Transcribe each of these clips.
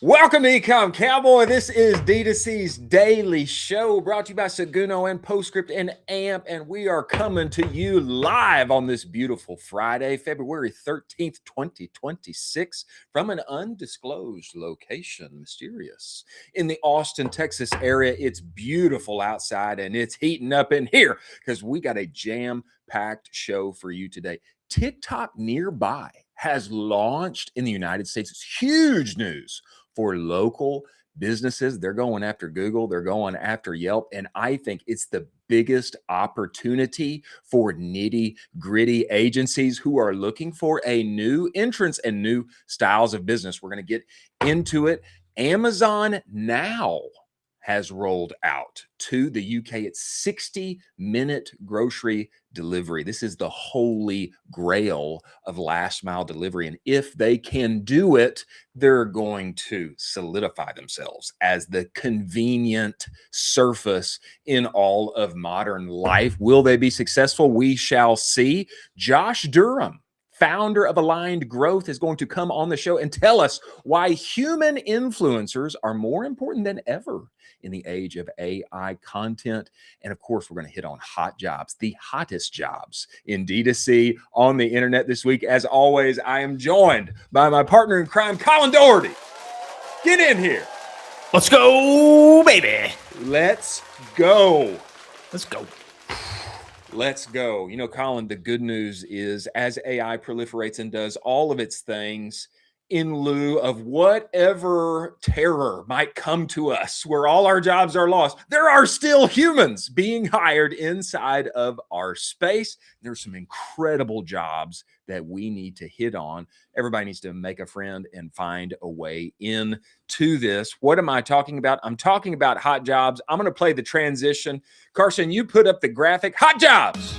Welcome to Ecom Cowboy. This is D2C's daily show brought to you by Seguno and Postscript and AMP. And we are coming to you live on this beautiful Friday, February 13th, 2026, from an undisclosed location, mysterious. In the Austin, Texas area, it's beautiful outside and it's heating up in here because we got a jam-packed show for you today. TikTok Nearby has launched in the United States. It's huge news for local businesses. They're going after Google, they're going after Yelp, and I think it's the biggest opportunity for nitty-gritty agencies who are looking for a new entrance and new styles of business. We're going to get into it. Amazon Now has rolled out to the UK. It's 60-minute grocery delivery. This is the holy grail of last mile delivery. And if they can do it, they're going to solidify themselves as the convenient surface in all of modern life. Will they be successful? We shall see. Josh Durham, founder of Aligned Growth, is going to come on the show and tell us why human influencers are more important than ever in the age of AI content. And of course, we're going to hit on hot jobs, the hottest jobs in D2C on the internet this week. As always, I am joined by my partner in crime, Colin Doherty. Get in here. Let's go, baby. Let's go. Let's go. Let's go. You know, Colin, the good news is as AI proliferates and does all of its things, in lieu of whatever terror might come to us where all our jobs are lost, there are still humans being hired inside of our space. There's some incredible jobs that we need to hit on. Everybody needs to make a friend and find a way in to this. What am I talking about? I'm talking about hot jobs. I'm going to play the transition. Carson, you put up the graphic. Hot jobs.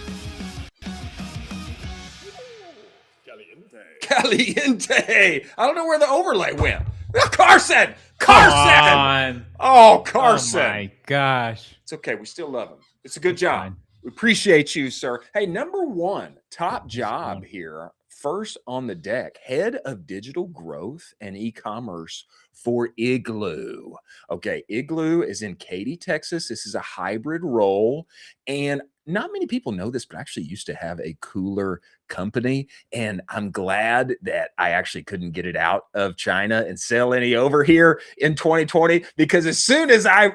Caliente. I don't know where the overlay went. Carson. Oh, Carson. Oh my gosh. It's okay. We still love him. It's a good job. Fine. We appreciate you, sir. Hey, number one, top job here. First on the deck, head of digital growth and e-commerce for Igloo. Okay, Igloo is in Katy, Texas. This is a hybrid role. And not many people know this, but I actually used to have a cooler company. And I'm glad that I actually couldn't get it out of China and sell any over here in 2020, because as soon as I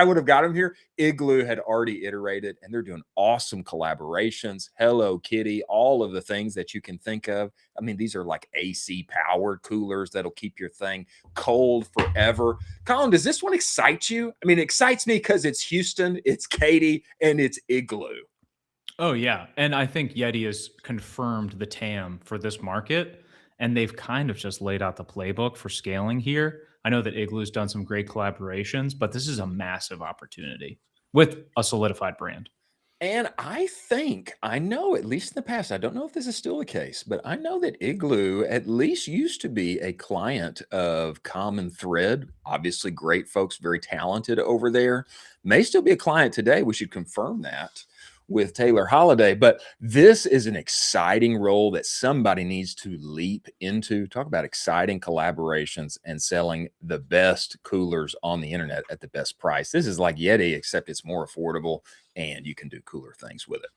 would have got them here, Igloo had already iterated and they're doing awesome collaborations. Hello Kitty, all of the things that you can think of. I mean, these are like AC powered coolers that'll keep your thing cold forever. Colin, does this one excite you? I mean, it excites me because it's Houston, it's Katy, and it's Igloo. Oh, yeah. And I think Yeti has confirmed the TAM for this market, and they've kind of just laid out the playbook for scaling here. I know that Igloo's done some great collaborations, but this is a massive opportunity with a solidified brand. And I know, at least in the past, I don't know if this is still the case, but I know that Igloo at least used to be a client of Common Thread. Obviously, great folks, very talented over there. May still be a client today. We should confirm that. with Taylor Holiday. But this is an exciting role that somebody needs to leap into. Talk about exciting collaborations and selling the best coolers on the internet at the best price. This is like Yeti, except it's more affordable and you can do cooler things with it.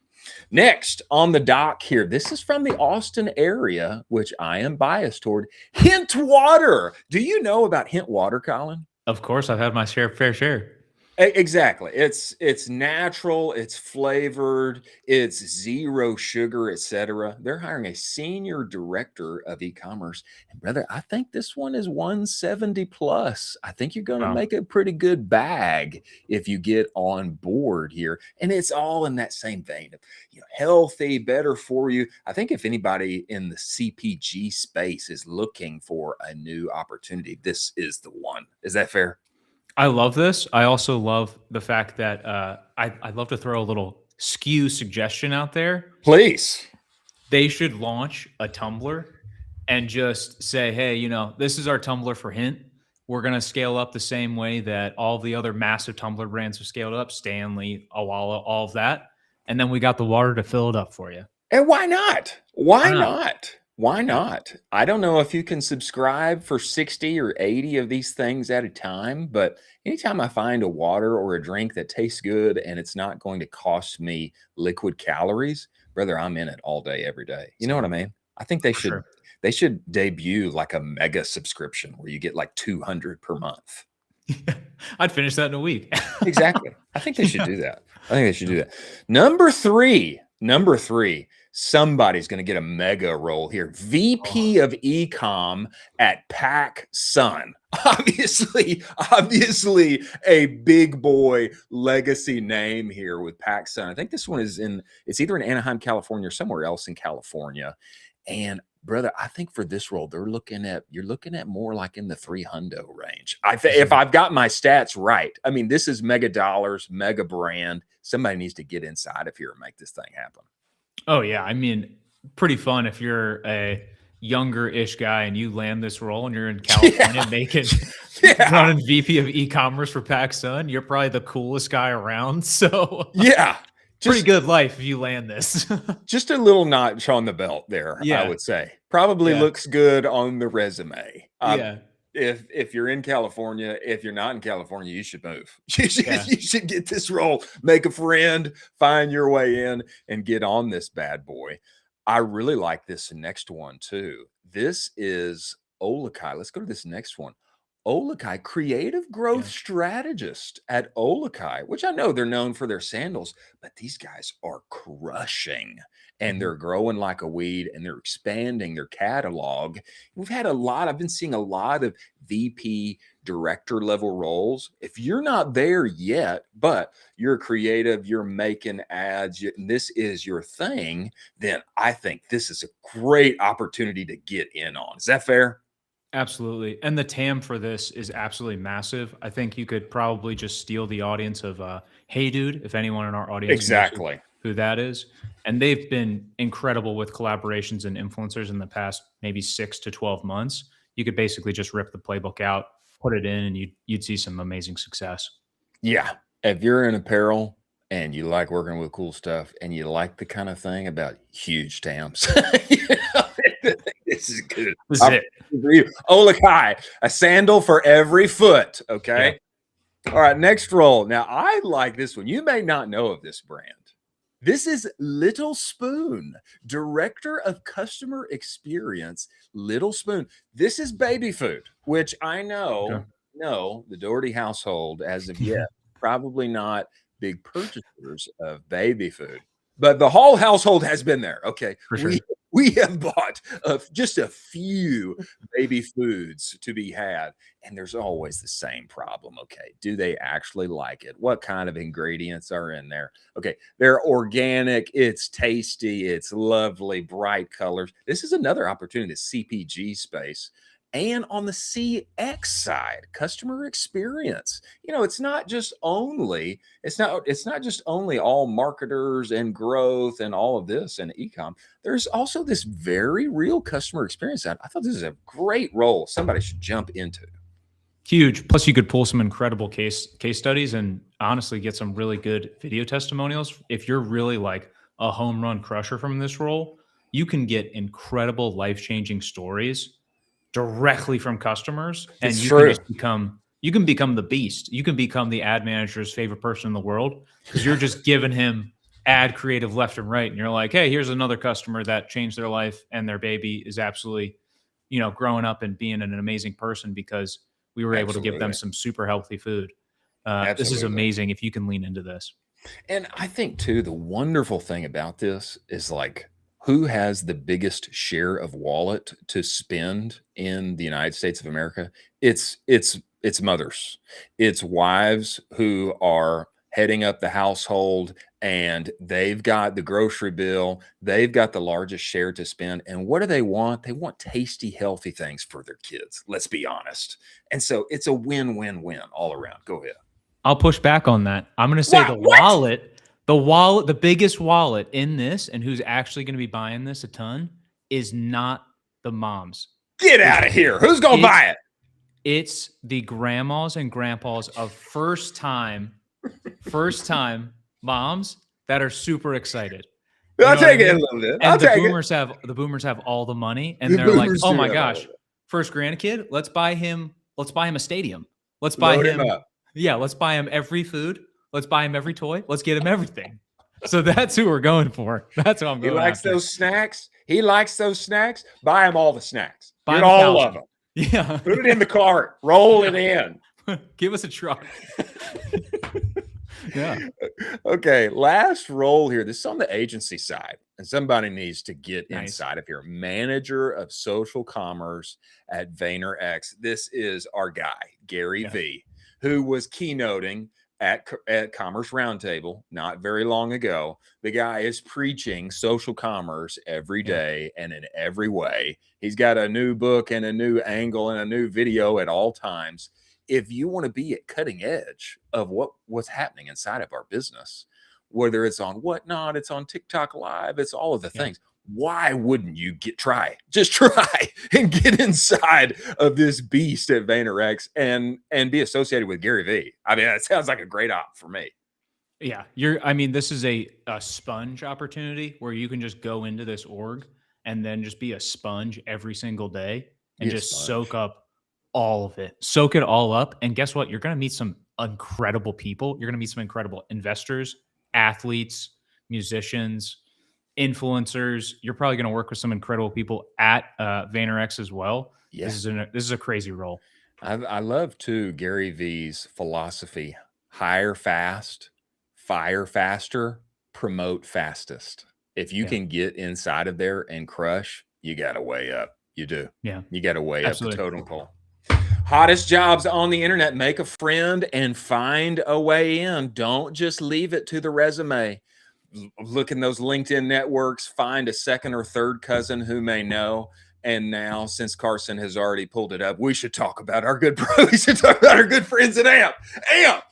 Next on the dock here, this is from the Austin area, which I am biased toward. Hint Water. Do you know about Hint Water, Colin? Of course, I've had my fair share. Exactly. It's natural, it's flavored, it's zero sugar, etc. They're hiring a senior director of e-commerce. And brother, I think this one is 170 plus. I think you're going to Wow. make a pretty good bag if you get on board here. And it's all in that same vein of, healthy, better for you. I think if anybody in the CPG space is looking for a new opportunity, this is the one. Is that fair? I love this. I also love the fact that I'd love to throw a little skew suggestion out there. Please. They should launch a Tumblr and just say, hey, this is our Tumblr for Hint. We're going to scale up the same way that all the other massive Tumblr brands have scaled up, Stanley, Awala, all of that. And then we got the water to fill it up for you. And why not? Why Why not? not? Why not? I don't know if you can subscribe for 60 or 80 of these things at a time, but anytime I find a water or a drink that tastes good and it's not going to cost me liquid calories, brother, I'm in it all day, every day. You know what I mean? I think For sure. they should debut like a mega subscription where you get like 200 per month. I'd finish that in a week. Exactly. I think they should do that. I think they should do that. Number three, somebody's going to get a mega role here. VP of Ecom at PacSun. Obviously a big boy legacy name here with PacSun. I think this one it's either in Anaheim, California or somewhere else in California. And brother, I think for this role, you're looking at more like in the $300 range. If I've got my stats right. I mean, this is mega dollars, mega brand. Somebody needs to get inside of here and make this thing happen. Oh yeah, I mean, pretty fun if you're a younger-ish guy and you land this role and you're in California making running VP of e-commerce for PacSun. You're probably the coolest guy around. So yeah. Pretty good life if you land this. Just a little notch on the belt there, I would say. Probably looks good on the resume. If you're in California, if you're not in California, you should move. You should get this role, make a friend, find your way in, and get on this bad boy. I really like this next one too. This is Olakai. Let's go to this next one. Olakai, creative growth strategist at Olakai, which I know they're known for their sandals, but these guys are crushing and they're growing like a weed and they're expanding their catalog. I've been seeing a lot of VP director level roles. If you're not there yet, but you're creative, you're making ads, and this is your thing, then I think this is a great opportunity to get in on. Is that fair? Absolutely. And the TAM for this is absolutely massive. I think you could probably just steal the audience of Hey Dude, if anyone in our audience knows who that is. And they've been incredible with collaborations and influencers in the past maybe 6 to 12 months. You could basically just rip the playbook out, put it in, and you'd see some amazing success. Yeah. If you're in apparel and you like working with cool stuff and you like the kind of thing about huge TAMs, this is good. This is it. Olakai, a sandal for every foot. Okay. Yeah. All right. Next role. Now, I like this one. You may not know of this brand. This is Little Spoon, Director of Customer Experience, Little Spoon. This is baby food, which I know, the Doherty household, as of yet, probably not big purchasers of baby food. But the whole household has been there. Okay. For sure. We have bought just a few baby foods to be had. And there's always the same problem. Okay. Do they actually like it? What kind of ingredients are in there? Okay. They're organic. It's tasty. It's lovely, bright colors. This is another opportunity, the CPG space. And on the CX side, customer experience, it's not just only all marketers and growth and all of this and e-com. There's also this very real customer experience side. I thought this is a great role somebody should jump into. Huge. Plus, you could pull some incredible case studies and honestly get some really good video testimonials. If you're really like a home run crusher from this role, you can get incredible life changing stories directly from customers, and It's true. you can become the beast. You can become the ad manager's favorite person in the world because you're just giving him ad creative left and right, and you're like, hey, here's another customer that changed their life and their baby is absolutely, growing up and being an amazing person because we were able to give them Absolutely. some super healthy food. This is Absolutely. amazing if you can lean into this. And I think too, the wonderful thing about this is like who has the biggest share of wallet to spend in the United States of America? It's mothers. It's wives who are heading up the household and they've got the grocery bill, they've got the largest share to spend. And what do they want? They want tasty, healthy things for their kids. Let's be honest. And so it's a win-win-win all around. Go ahead. I'll push back on that. I'm going to say What? the biggest wallet in this, and who's actually going to be buying this a ton, is not the moms. Get out of here. Who's going to buy it? It's the grandmas and grandpas of first time moms that are super excited. I'll take it a little bit. And the boomers have all the money, and they're like, "Oh my gosh, first grandkid, let's buy him a stadium. Let's buy him up. Yeah, let's buy him every food. Let's buy him every toy. Let's get him everything." So that's who we're going for. That's what I'm going. He likes those snacks. He likes those snacks. Buy him all the snacks. Buy Get all of them. Yeah. Put it in the cart. Roll it in. Give us a truck. Yeah. Okay. Last role here. This is on the agency side, and somebody needs to get inside of here. Manager of social commerce at VaynerX. This is our guy, Gary V, who was keynoting at Commerce Roundtable not very long ago. The guy is preaching social commerce every day and in every way. He's got a new book and a new angle and a new video at all times. If you want to be at cutting edge of what's happening inside of our business, whether it's on Whatnot, it's on TikTok Live, it's all of the things. Why wouldn't you just try and get inside of this beast at VaynerX and be associated with Gary V? I mean, that sounds like a great op for me. Yeah. This is a sponge opportunity where you can just go into this org and then just be a sponge every single day and just soak up all of it. Soak it all up. And guess what? You're going to meet some incredible people. You're going to meet some incredible investors, athletes, musicians, influencers. You're probably going to work with some incredible people at VaynerX as well. Yeah. This is a crazy role. I love too Gary V's philosophy: hire fast, fire faster, promote fastest. If you can get inside of there and crush, you got to weigh up. You do. Yeah. You got to weigh up the totem pole. Hottest jobs on the internet. Make a friend and find a way in. Don't just leave it to the resume. Look in those LinkedIn networks, find a second or third cousin who may know. And now, since Carson has already pulled it up, we should talk about our good friends at AMP. AMP,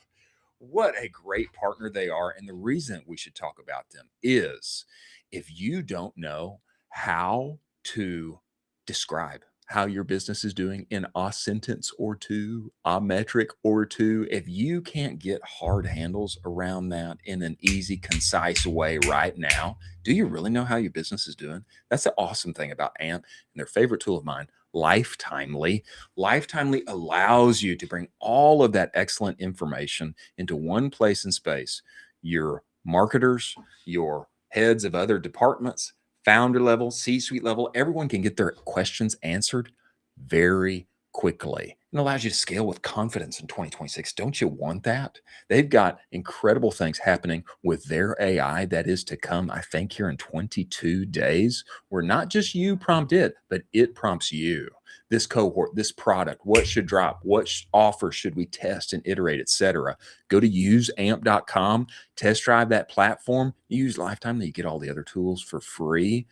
what a great partner they are. And the reason we should talk about them is if you don't know how to describe how your business is doing in a sentence or two, a metric or two, if you can't get hard handles around that in an easy, concise way right now, do you really know how your business is doing? That's the awesome thing about AMP and their favorite tool of mine, Lifetimely. Lifetimely allows you to bring all of that excellent information into one place and space. Your marketers, your heads of other departments, founder level, C-suite level, everyone can get their questions answered very quickly. It allows you to scale with confidence in 2026. Don't you want that? They've got incredible things happening with their AI that is to come, I think, here in 22 days, where not just you prompt it, but it prompts you. This cohort, this product, what should drop, what offer should we test and iterate, etc. Go to useamp.com, test drive that platform, use Lifetime, you get all the other tools for free.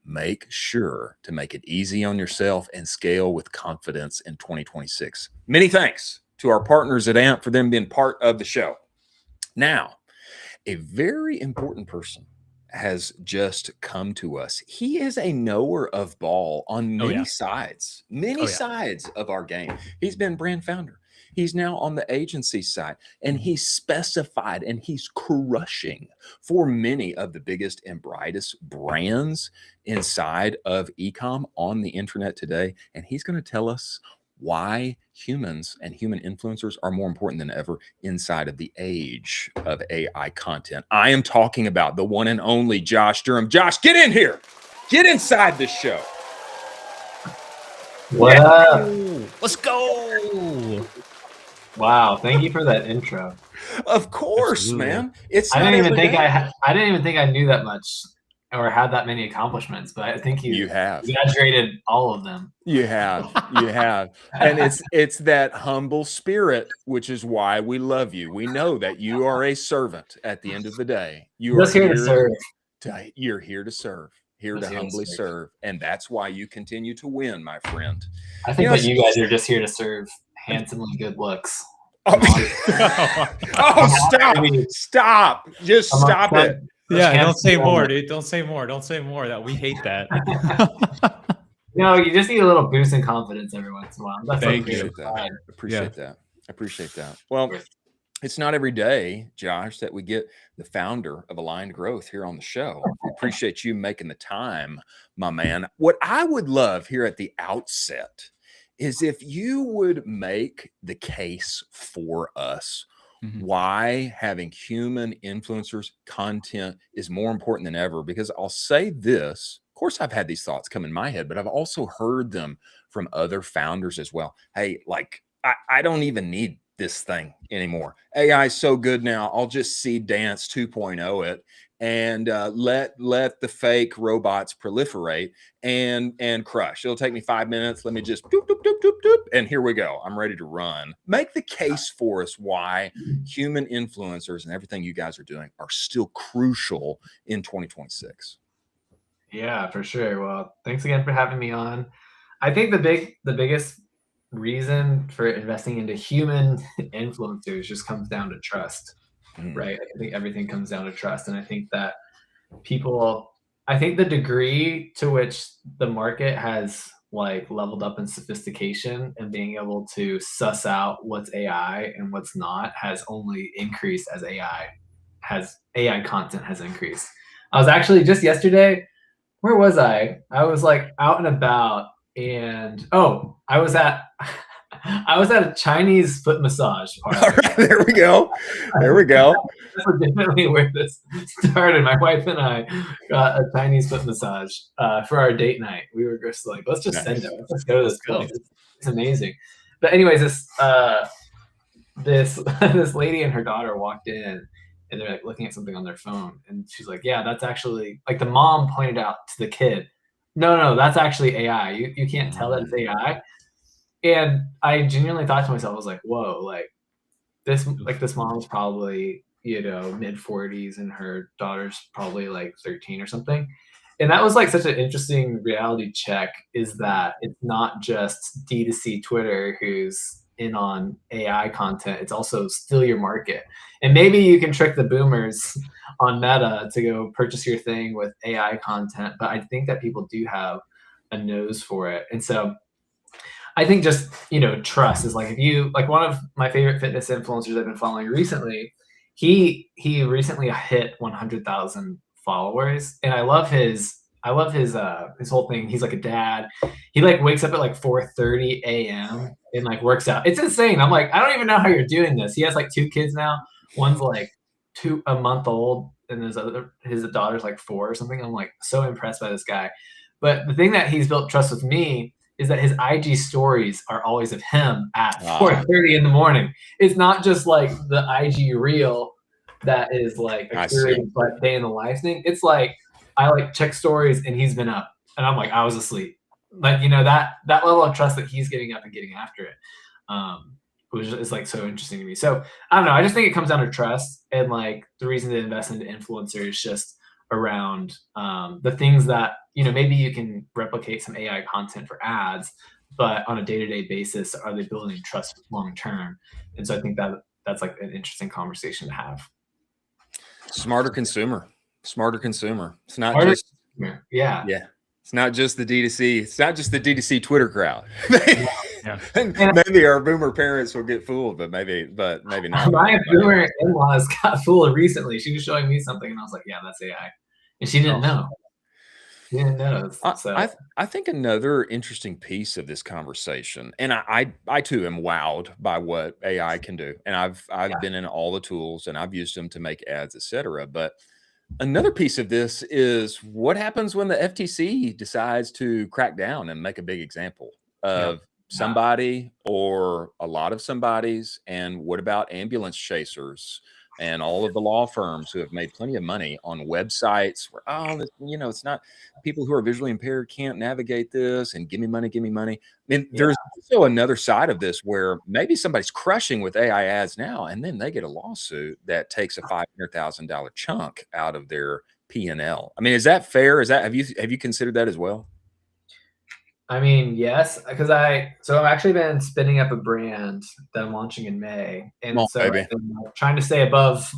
Make sure to make it easy on yourself and scale with confidence in 2026. Many thanks to our partners at AMP for them being part of the show. Now, a very important person has just come to us. He is a knower of ball on Oh, many yeah. sides, Oh, yeah. sides of our game. He's been brand founder. He's now on the agency side, and he's specified and he's crushing for many of the biggest and brightest brands inside of ecom on the internet today. And he's going to tell us why humans and human influencers are more important than ever inside of the age of AI content. I am talking about the one and only Josh Durham. Josh, get in here. Get inside the show. What up? Let's go. Wow, thank you for that intro. Of course, Absolutely. man. It's I not didn't even every think day. I didn't even think I knew that much or had that many accomplishments, but I think You you have. exaggerated all of them. You have. You have. And it's that humble spirit, which is why we love you. We know that you are a servant at the end of the day. You are Just here to serve. You're here to serve, here Just to here to humbly serve. serve. And that's why you continue to win, my friend. I think know, that you guys are just here to serve handsomely good looks. Oh, stop. I mean, Stop. Just stop it. Yeah, don't say more, dude. Don't say more. Don't say more. That we hate that. No, you just need a little boost in confidence every once in a while. That's Thank okay. you. Appreciate that. Appreciate that. Well, it's not every day, Josh, that we get the founder of Aligned Growth here on the show. We appreciate you making the time, my man. What I would love here at the outset is if you would make the case for us why having human influencers content is more important than ever. Because I'll say this, of course, I've had these thoughts come in my head, but I've also heard them from other founders as well. Hey, like, I don't even need this thing anymore. AI is so good now. I'll just see Dance 2.0 it and let the fake robots proliferate and crush. It'll take me 5 minutes. Let me just doop, doop, doop, doop, doop, and here we go. I'm ready to run. Make the case for us why human influencers and everything you guys are doing are still crucial in 2026. Yeah, for sure. Well, thanks again for having me on. I think the biggest reason for investing into human influencers just comes down to trust, right? I think everything comes down to trust. And I think that I think the degree to which the market has like leveled up in sophistication and being able to suss out what's AI and what's not has only increased as AI content has increased. I was actually just yesterday, where was I? I was like out and about, and I was at a Chinese foot massage parlor. All right, there we go. There we go. That's definitely where this started. My wife and I got a Chinese foot massage for our date night. We were just like, let's just send it. Let's go to this place. It's amazing. But anyways, this lady and her daughter walked in, and they're like looking at something on their phone, and she's like, yeah, that's actually, like, the mom pointed out to the kid, no, that's actually AI. You can't tell that it's AI. And I genuinely thought to myself, I was like, whoa, like this mom's probably, mid 40s, and her daughter's probably like 13 or something. And that was like such an interesting reality check, is that it's not just D2C Twitter who's in on AI content, it's also still your market. And maybe you can trick the boomers on Meta to go purchase your thing with AI content, but I think that people do have a nose for it. And so I think just, trust is like, if you, like, one of my favorite fitness influencers I've been following recently, he recently hit 100,000 followers, and I love his whole thing. He's like a dad. He like wakes up at like 4:30 a.m. and like works out. It's insane. I'm like, I don't even know how you're doing this. He has like 2 kids now. One's like a month old, and his daughter's like 4 or something. I'm like so impressed by this guy. But the thing that he's built trust with me is that his IG stories are always of him at 4:30 in the morning. It's not just like the IG reel that is like a curated day in the life thing. It's like, I like check stories and he's been up, and I'm like, I was asleep. Like, that level of trust that he's getting up and getting after it, which is like so interesting to me. So I don't know. I just think it comes down to trust, and like the reason to invest into influencers is just around the things that, maybe you can replicate some AI content for ads, but on a day-to-day basis, are they building trust long term? And so I think that's like an interesting conversation to have. Smarter consumer. Smarter consumer. It's not Smarter just consumer. Yeah. yeah. It's not just the D2C. It's not just the D2C Twitter crowd. Yeah. And maybe our boomer parents will get fooled, but maybe not. My boomer in-laws got fooled recently. She was showing me something, and I was like, "Yeah, that's AI," and she didn't know. She didn't know. So I think another interesting piece of this conversation, and I too am wowed by what AI can do, and I've been in all the tools and I've used them to make ads, etc. But another piece of this is what happens when the FTC decides to crack down and make a big example of somebody or a lot of somebodies. And what about ambulance chasers and all of the law firms who have made plenty of money on websites where, it's not people who are visually impaired can't navigate this and give me money, give me money. I mean, there's also another side of this where maybe somebody's crushing with AI ads now, and then they get a lawsuit that takes a $500,000 chunk out of their P&L. I mean, is that fair? Have you considered that as well? I mean, yes, because I've actually been spinning up a brand that I'm launching in May, and I've been trying to stay above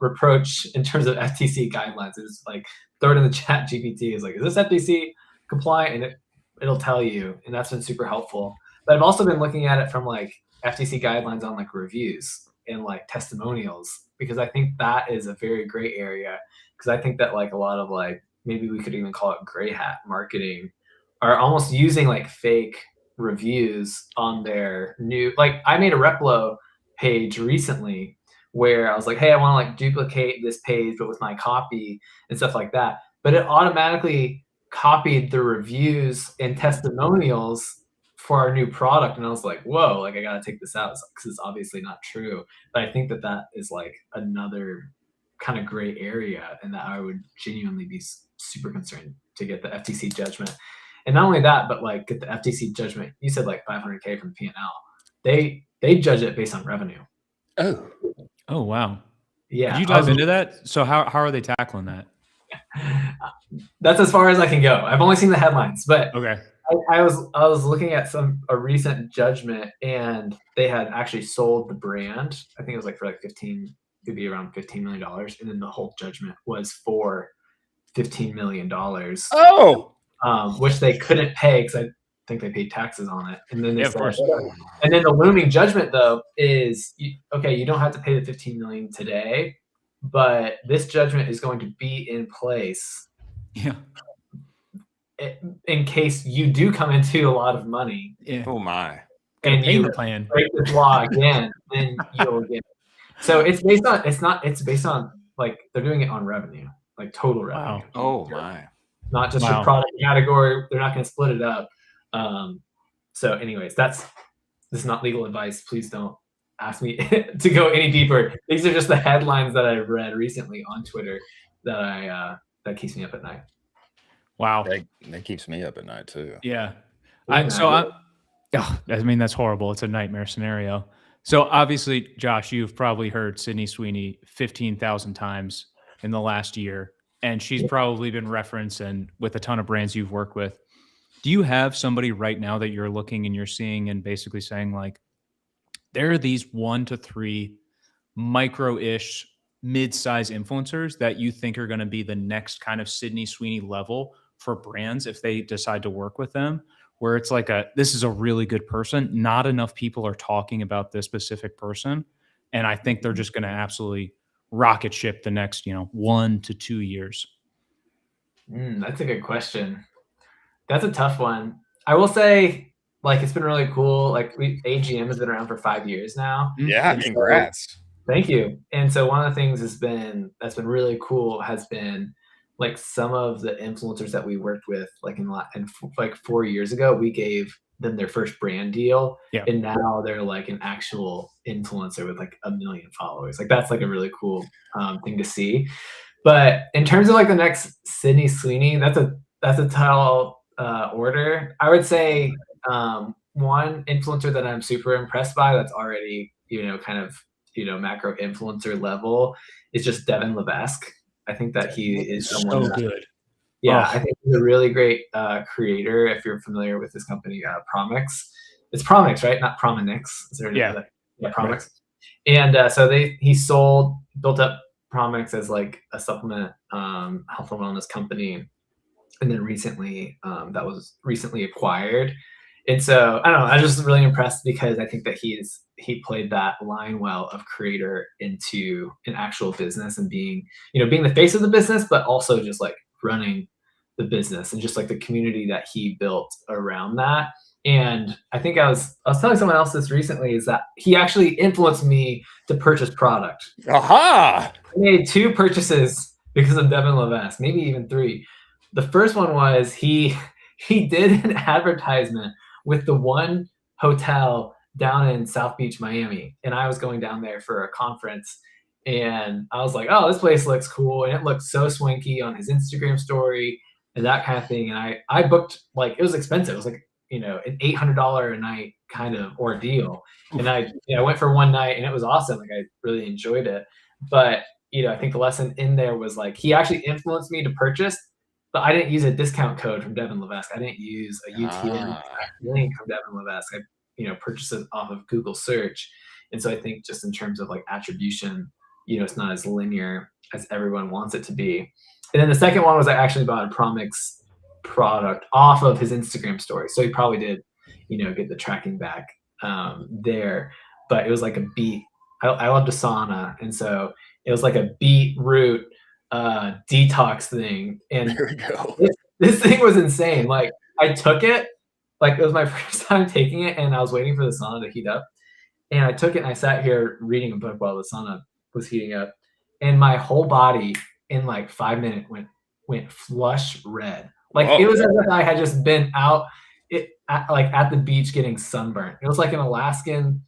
reproach in terms of FTC guidelines. It's like throw it in the chat GPT. Is like, is this FTC compliant? And it'll tell you, and that's been super helpful. But I've also been looking at it from like FTC guidelines on like reviews and like testimonials, because I think that is a very gray area. Because I think that like a lot of like, maybe we could even call it gray hat marketing, are almost using like fake reviews on their new, like I made a Replo page recently where I was like, hey, I want to like duplicate this page, but with my copy and stuff like that. But it automatically copied the reviews and testimonials for our new product. And I was like, whoa, like I got to take this out because it's obviously not true. But I think that that is like another kind of gray area, and that I would genuinely be super concerned to get the FTC judgment. And not only that, but like get the FTC judgment. You said like $500K from the P&L. They judge it based on revenue. Oh wow. Yeah. Did you dive into that? So how are they tackling that? That's as far as I can go. I've only seen the headlines, but okay. I was looking at a recent judgment, and they had actually sold the brand. I think it was like for like could be around $15 million, and then the whole judgment was for $15 million. Oh. Which they couldn't pay because I think they paid taxes on it. And then they of course. And then the looming judgment though is, okay, you don't have to pay the $15 million today, but this judgment is going to be in place. Yeah. In case you do come into a lot of money. Yeah. Oh my. And you plan. break this law again, then you'll get it. So it's based on like they're doing it on revenue, like total revenue. Wow. Oh my. Not just your product category. They're not going to split it up. So anyways, this is not legal advice. Please don't ask me to go any deeper. These are just the headlines that I've read recently on Twitter that that keeps me up at night. Wow. That keeps me up at night too. Yeah. I mean, that's horrible. It's a nightmare scenario. So obviously, Josh, you've probably heard Sydney Sweeney 15,000 times in the last year. And she's probably been referenced and with a ton of brands you've worked with. Do you have somebody right now that you're looking and you're seeing and basically saying like, there are these 1 to 3 micro-ish mid-size influencers that you think are going to be the next kind of Sydney Sweeney level for brands if they decide to work with them, where it's like this is a really good person. Not enough people are talking about this specific person. And I think they're just going to absolutely rocket ship the next, 1 to 2 years? That's a good question. That's a tough one. I will say, like, it's been really cool. Like, AGM has been around for 5 years now. Yeah, congrats. Thank you. And so one of the things that's been really cool has been like some of the influencers that we worked with, like like 4 years ago, we gave them their first brand deal. Yeah. And now they're like an actual influencer with like 1 million followers. Like that's like a really cool thing to see. But in terms of like the next Sydney Sweeney, that's a tall order. I would say one influencer that I'm super impressed by that's already, kind of, macro influencer level is just Devin Levesque. I think that he is someone so good. Yeah, I think he's a really great creator. If you're familiar with this company, Promix. It's Promix, right? Not Prominix. Is there another? Yeah, Promix. Right. And so he built up Promix as like a supplement health and wellness company, and then recently that was recently acquired. And so I don't know, I was just really impressed because I think that he played that line well of creator into an actual business and being the face of the business, but also just like running the business and just like the community that he built around that. And I think I was telling someone else this recently, is that he actually influenced me to purchase product. Aha! I made 2 purchases because of Devin Levesque, maybe even 3. The first one was he did an advertisement with the one hotel down in South Beach, Miami, and I was going down there for a conference, and I was like, oh, this place looks cool, and it looked so swanky on his Instagram story and that kind of thing. And I booked, like, it was expensive. It was like an $800 a night kind of ordeal, and I went for one night, and it was awesome. Like, I really enjoyed it, but I think the lesson in there was like he actually influenced me to purchase, but I didn't use a discount code from Devin Levesque. I didn't use a UTM link from Devin Levesque. I purchased it off of Google search. And so I think just in terms of like attribution, it's not as linear as everyone wants it to be. And then the second one was I actually bought a Promix product off of his Instagram story. So he probably did, get the tracking back there. But it was like a beet. I love Asana. And so it was like a beetroot detox thing. And there we go. This thing was insane. Like, I took it, like it was my first time taking it, and I was waiting for the sauna to heat up. And I took it and I sat here reading a book while the sauna was heating up. And my whole body in like 5 minutes went flush red. Like, It was as if I had just been out at the beach getting sunburned. It was like an Alaskan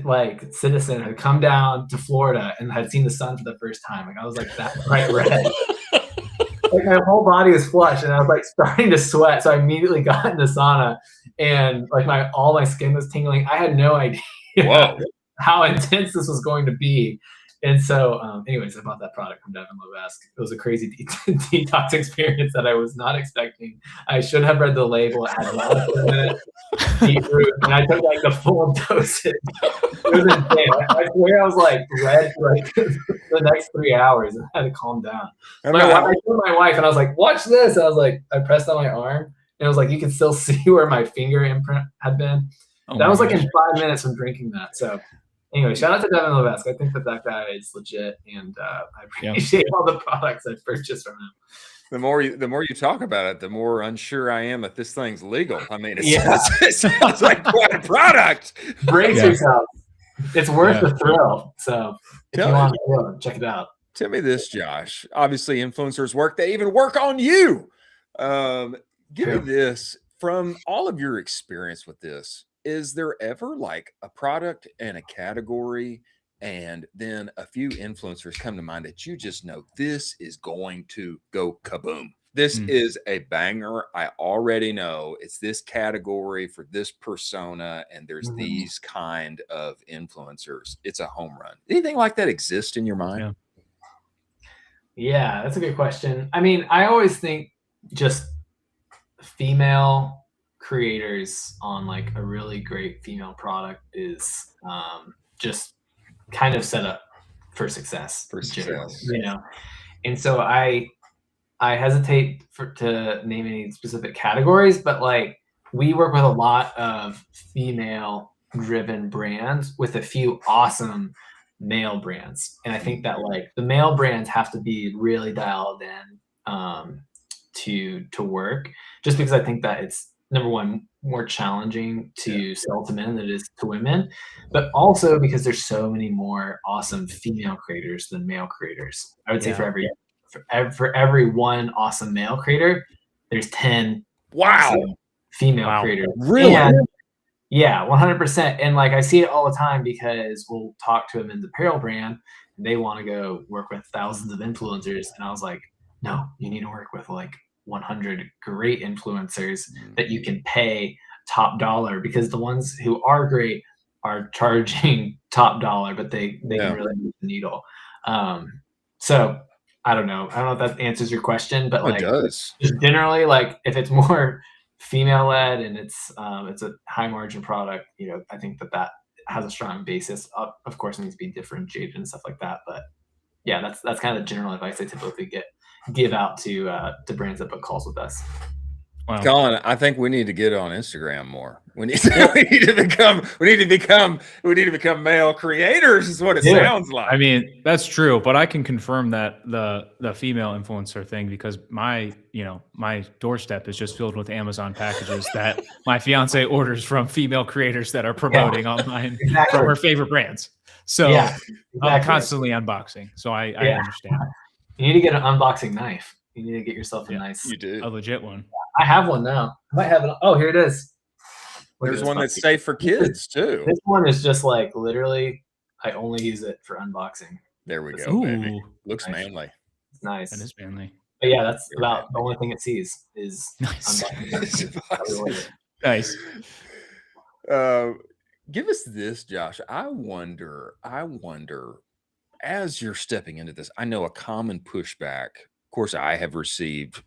like citizen had come down to Florida and had seen the sun for the first time. Like, I was like that bright red. Like, my whole body was flushed, and I was like starting to sweat. So I immediately got in the sauna, and like all my skin was tingling. I had no idea how intense this was going to be. And so, anyways, I bought that product from Devin Levesque. It was a crazy detox experience that I was not expecting. I should have read the label. It had molasses in it, beetroot, and I took like the full dosage. It was insane. I swear I was like red for like the next 3 hours, and I had to calm down. I told my wife, and I was like, "Watch this!" I was like, I pressed on my arm, and it was like you could still see where my finger imprint had been. That was like in 5 minutes from drinking that. So. Anyway, shout out to Devin Levesque. I think that guy is legit, and I appreciate all the products I've purchased from him. The more you talk about it, the more unsure I am that this thing's legal. I mean, it sounds like quite a product. Brace yourself. It's worth the thrill. So if you want to check it out. Tell me this, Josh. Obviously, influencers work. They even work on you. Give me this. From all of your experience with this, is there ever like a product and a category and then a few influencers come to mind that you just know this is going to go kaboom? This is a banger. I already know it's this category for this persona, and there's these kind of influencers. It's a home run. Anything like that exist in your mind? Yeah, that's a good question. I mean, I always think just female creators on like a really great female product is just kind of set up for success. And so I hesitate to name any specific categories, but like we work with a lot of female driven brands with a few awesome male brands, and I think that like the male brands have to be really dialed in to work, just because I think that it's number one, more challenging to sell to men than it is to women, but also because there's so many more awesome female creators than male creators. I would say for every one awesome male creator, there's 10 female creators. Really? And, 100%. And like I see it all the time because we'll talk to a men's apparel brand and they want to go work with thousands of influencers, and I was like, no, you need to work with like 100 great influencers that you can pay top dollar, because the ones who are great are charging top dollar, but they can really move the needle. So I don't know if that answers your question, but like it does. Just generally, like if it's more female led and it's a high margin product, I think that has a strong basis. Of course, it needs to be differentiated and stuff like that, but yeah, that's kind of the general advice I typically give out to brands that book calls with us. Wow. Colin, I think we need to get on Instagram more. We need to become male creators is what it sounds like. I mean, that's true, but I can confirm that the female influencer thing, because my doorstep is just filled with Amazon packages that my fiance orders from female creators that are promoting online from her favorite brands. So I'm constantly unboxing. So I understand. You need to get an unboxing knife. You need to get yourself a nice, a legit one. I have one now. I might have it. Oh, here it is. There's one that's safe for kids too. This one is just like literally, I only use it for unboxing. There we go, baby. Looks manly. It's nice. That is manly. But yeah, that's about the only thing it sees is nice. Unboxing. Nice. Give us this, Josh. I wonder, as you're stepping into this, I know a common pushback. Of course, I have received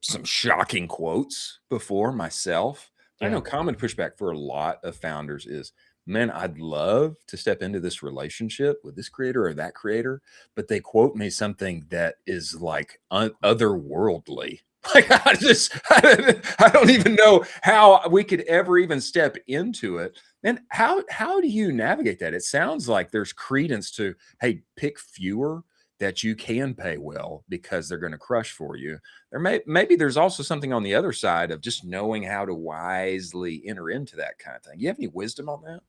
some shocking quotes before myself. I know common pushback for a lot of founders is, man, I'd love to step into this relationship with this creator or that creator, but they quote me something that is like otherworldly. Like I don't even know how we could ever even step into it. And how do you navigate that? It sounds like there's credence to, hey, pick fewer that you can pay well because they're going to crush for you. Maybe there's also something on the other side of just knowing how to wisely enter into that kind of thing. You have any wisdom on that?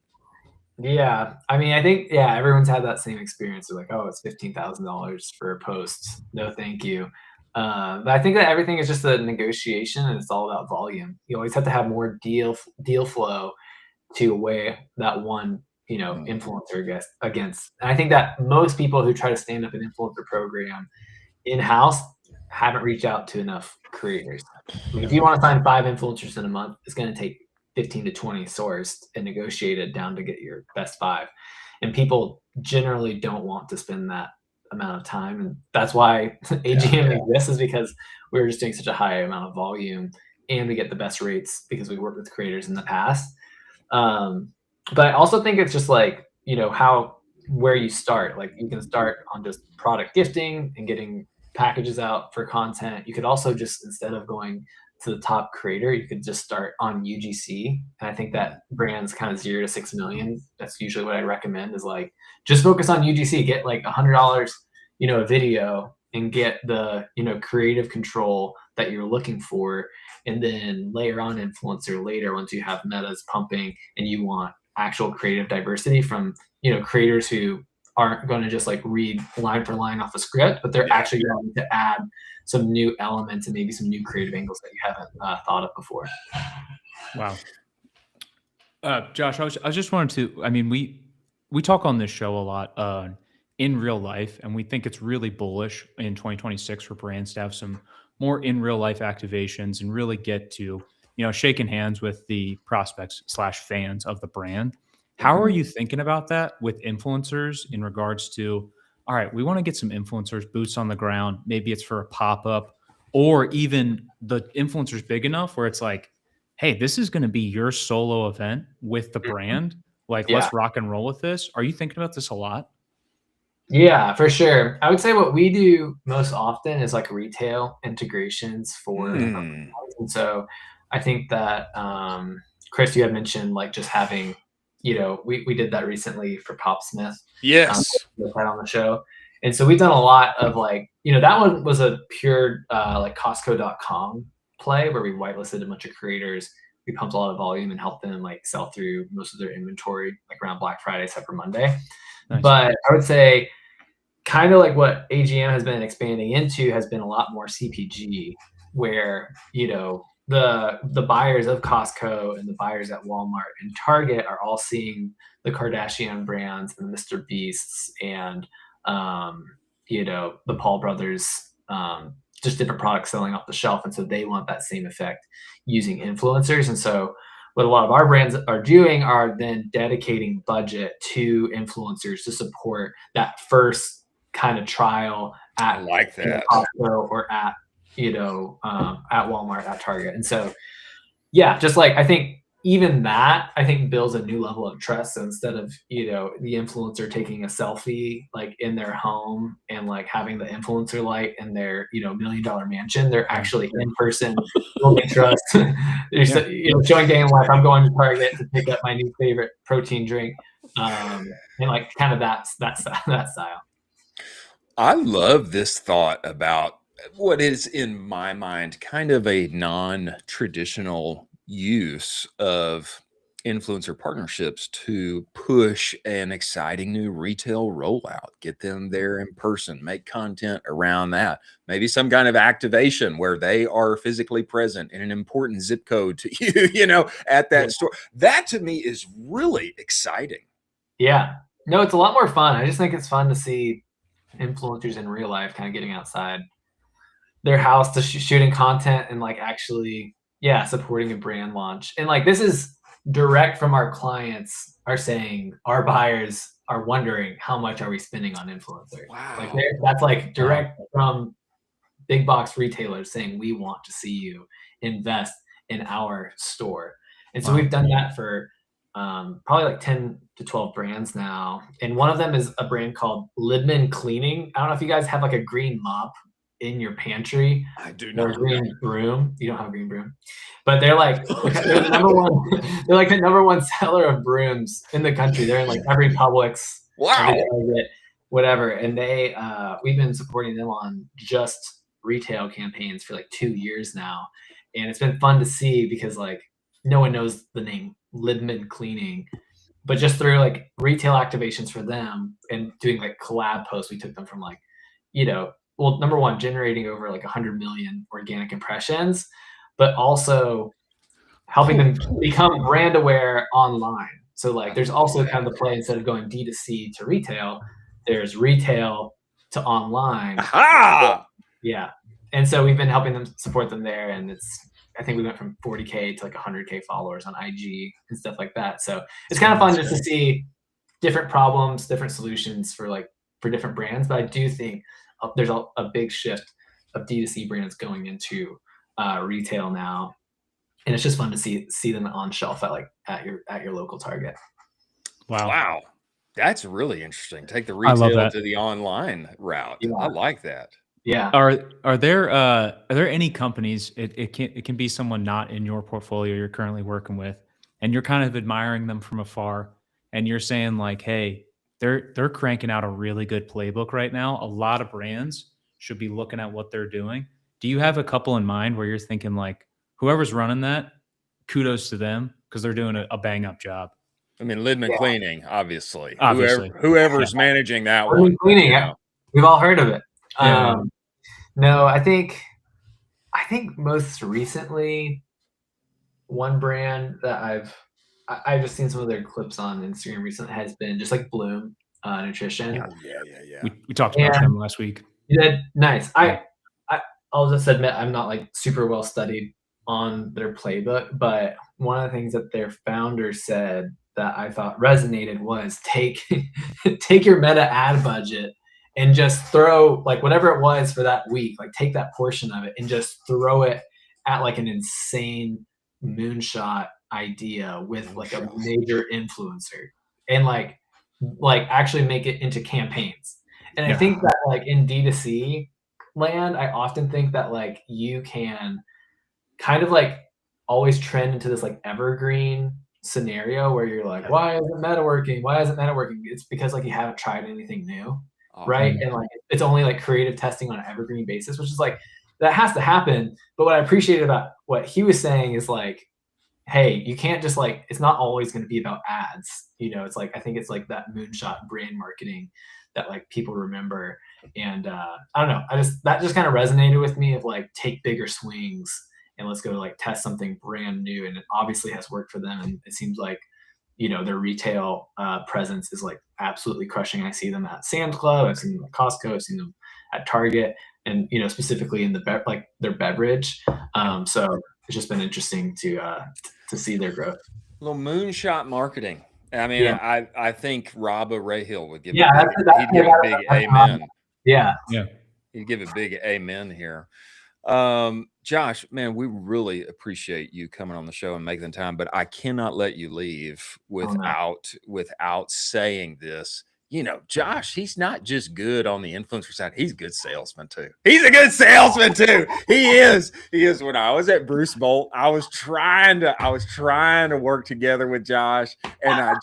Yeah, I mean, I think everyone's had that same experience. They're like, oh, it's $15,000 for a post. No, thank you. But I think that everything is just a negotiation, and it's all about volume. You always have to have more deal flow to weigh that one, influencer against. And I think that most people who try to stand up an influencer program in-house haven't reached out to enough creators. If you want to find 5 influencers in a month, it's going to take 15 to 20 sourced and negotiated down to get your best 5. And people generally don't want to spend that amount of time. And that's why AGM exists, is because we're just doing such a high amount of volume and we get the best rates because we worked with creators in the past. But I also think it's just like, where you start. Like, you can start on just product gifting and getting packages out for content. You could also just, instead of going to the top creator, you could just start on UGC. And I think that brands kind of 0 to 6 million, that's usually what I recommend, is like, just focus on UGC, get like $100, a video, and get the, creative control that you're looking for. And then layer on influencer later once you have metas pumping and you want actual creative diversity from, creators who aren't going to just like read line for line off a script, but they're actually going to add some new elements and maybe some new creative angles that you haven't thought of before. Wow. Josh, I just wanted to, I mean, we talk on this show a lot in real life, and we think it's really bullish in 2026 for brands to have some more in real life activations and really get to, shaking hands with the prospects / fans of the brand. How are you thinking about that with influencers in regards to, all right, we want to get some influencers, boots on the ground. Maybe it's for a pop-up, or even the influencer's big enough where it's like, hey, this is going to be your solo event with the brand. Like, let's rock and roll with this. Are you thinking about this a lot? Yeah, for sure. I would say what we do most often is like retail integrations for, and so I think that, Chris, you had mentioned like just having, we did that recently for Pop Smith. Yes. Right on the show. And so we've done a lot of like, that one was a pure like Costco.com play where we whitelisted a bunch of creators. We pumped a lot of volume and helped them like sell through most of their inventory like around Black Friday, except for Monday. Nice. But I would say kind of like what AGM has been expanding into has been a lot more CPG, where, the buyers of Costco and the buyers at Walmart and Target are all seeing the Kardashian brands and the Mr. Beasts and, the Paul brothers, just different products selling off the shelf. And so they want that same effect using influencers. And so what a lot of our brands are doing are then dedicating budget to influencers to support that first kind of trial at Costco or at Walmart, at Target. And so, just like, I think even that I think builds a new level of trust. So instead of, you know, the influencer taking a selfie like in their home and like having the influencer light in their, you know, $1 million mansion, they're actually in person building trust. They're you know, showing day in life. I'm going to Target to pick up my new favorite protein drink, and like kind of that style. I love this thought about what is, in my mind, kind of a non-traditional use of influencer partnerships to push an exciting new retail rollout, get them there in person, make content around that, maybe some kind of activation where they are physically present in an important zip code to you, you know, at that store. That to me is really exciting. Yeah. No, it's a lot more fun. I just think it's fun to see influencers in real life kind of getting outside their house to shooting content and like actually, yeah, supporting a brand launch. And like this is direct from our clients are saying our buyers are wondering how much are we spending on influencers. Like Wow. that's like direct from big box retailers saying we want to see you invest in our store. And so we've done that for probably like 10 to 12 brands now. And one of them is a brand called Lidman Cleaning. I don't know if you guys have like a green mop in your pantry. I do Or a not. green broom. You don't have a green broom. But they're like they're the number one they're like the number one seller of brooms in the country. They're in like every Publix, Wow. every Target, whatever. And they we've been supporting them on just retail campaigns for like 2 years now. And it's been fun to see because like no one knows the name Lidman Cleaning, but just through like retail activations for them and doing like collab posts, we took them from like, you know, well, number one, generating over like 100 million organic impressions, but also helping them become brand aware online. So like there's also kind of the play, instead of going D2C to retail, there's retail to online. Aha! Yeah. And so we've been helping them support them there. And I think we went from 40K to like 100K followers on IG and stuff like that. So it's kind of fun just to see different problems, different solutions for different brands. But I do think there's a big shift of D2C brands going into retail now. And it's just fun to see them on shelf at your local Target. Wow. That's really interesting. Take the retail to the online route. Yeah. I like that. Yeah. Are there any companies, it can be someone not in your portfolio you're currently working with, and you're kind of admiring them from afar, and you're saying like, hey, they're cranking out a really good playbook right now. A lot of brands should be looking at what they're doing. Do you have a couple in mind where you're thinking like, whoever's running that, kudos to them because they're doing a bang up job? I mean, Lidman Cleaning, obviously. Obviously. Whoever's managing that Lidman one. Cleaning, You know. we've all heard of it. Yeah. No, I think most recently, one brand that I've just seen some of their clips on Instagram recently has been just like Bloom Nutrition. Yeah. We talked about them last week. You did? Nice. I'll just admit I'm not like super well studied on their playbook, but one of the things that their founder said that I thought resonated was take your Meta ad budget and just throw like whatever it was for that week, like take that portion of it and just throw it at like an insane moonshot idea with like a major influencer and like actually make it into campaigns. And I think that like in D2C land, I often think that like you can kind of like always trend into this like evergreen scenario where you're like, why isn't Meta working? Why isn't Meta working? It's because like you haven't tried anything new. Right. And like it's only like creative testing on an evergreen basis, which is like that has to happen. But what I appreciated about what he was saying is like, hey, you can't just like, it's not always going to be about ads. You know, it's like, I think it's like that moonshot brand marketing that like people remember. And I don't know, that just kind of resonated with me of like, take bigger swings and let's go like test something brand new. And it obviously has worked for them. And it seems like, you know, their retail presence is like absolutely crushing. I see them at Sam's Club, I've seen them at Costco, I've seen them at Target, and you know, specifically in their beverage. So it's just been interesting to see their growth. A little moonshot marketing. I mean, I think Rob O'Rahill would give he'd give a big amen. Yeah. He'd give a big amen here. Josh, man, we really appreciate you coming on the show and making the time, but I cannot let you leave without saying this. You know, Josh, he's not just good on the influencer side, he's a good salesman too. He's a good salesman too. He is. He is. When I was at Bruce Bolt, I was trying to work together with Josh, and I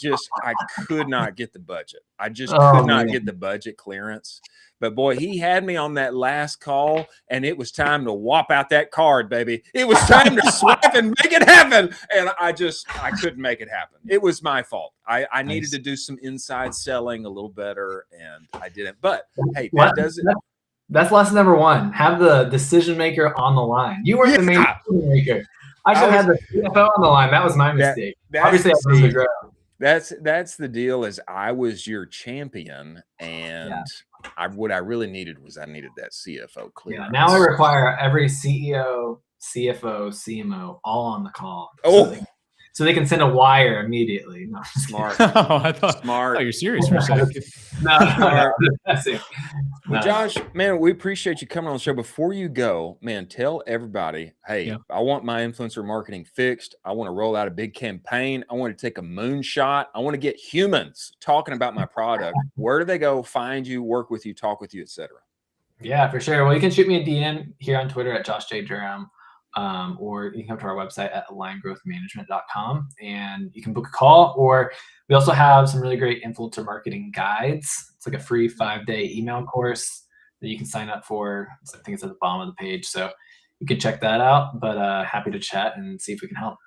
could not get the budget. I just could not get the budget clearance. But boy, he had me on that last call, and it was time to whop out that card, baby. It was time to swipe and make it happen. And I couldn't make it happen. It was my fault. I needed to do some inside selling a little better, and I didn't. But hey, that does it. That's lesson number one. Have the decision maker on the line. You weren't the main decision maker. I should have had the CFO on the line. That was my mistake. Obviously, I was the ground. That's the deal. Is I was your champion, and what I really needed was that CFO clearance. Yeah, now I require every CEO, CFO, CMO all on the call. So they can send a wire immediately. No, smart. I thought you're serious for a second. No. Well, Josh, man, we appreciate you coming on the show. Before you go, man, tell everybody, hey, I want my influencer marketing fixed. I want to roll out a big campaign. I want to take a moonshot. I want to get humans talking about my product. Where do they go find you, work with you, talk with you, etc.? Yeah, for sure. Well, you can shoot me a DM here on Twitter at Josh J. Durham. Or you can come to our website at aligngrowthmanagement.com and you can book a call. Or we also have some really great influencer marketing guides. It's like a free 5-day email course that you can sign up for. I think it's at the bottom of the page. So you can check that out, but happy to chat and see if we can help.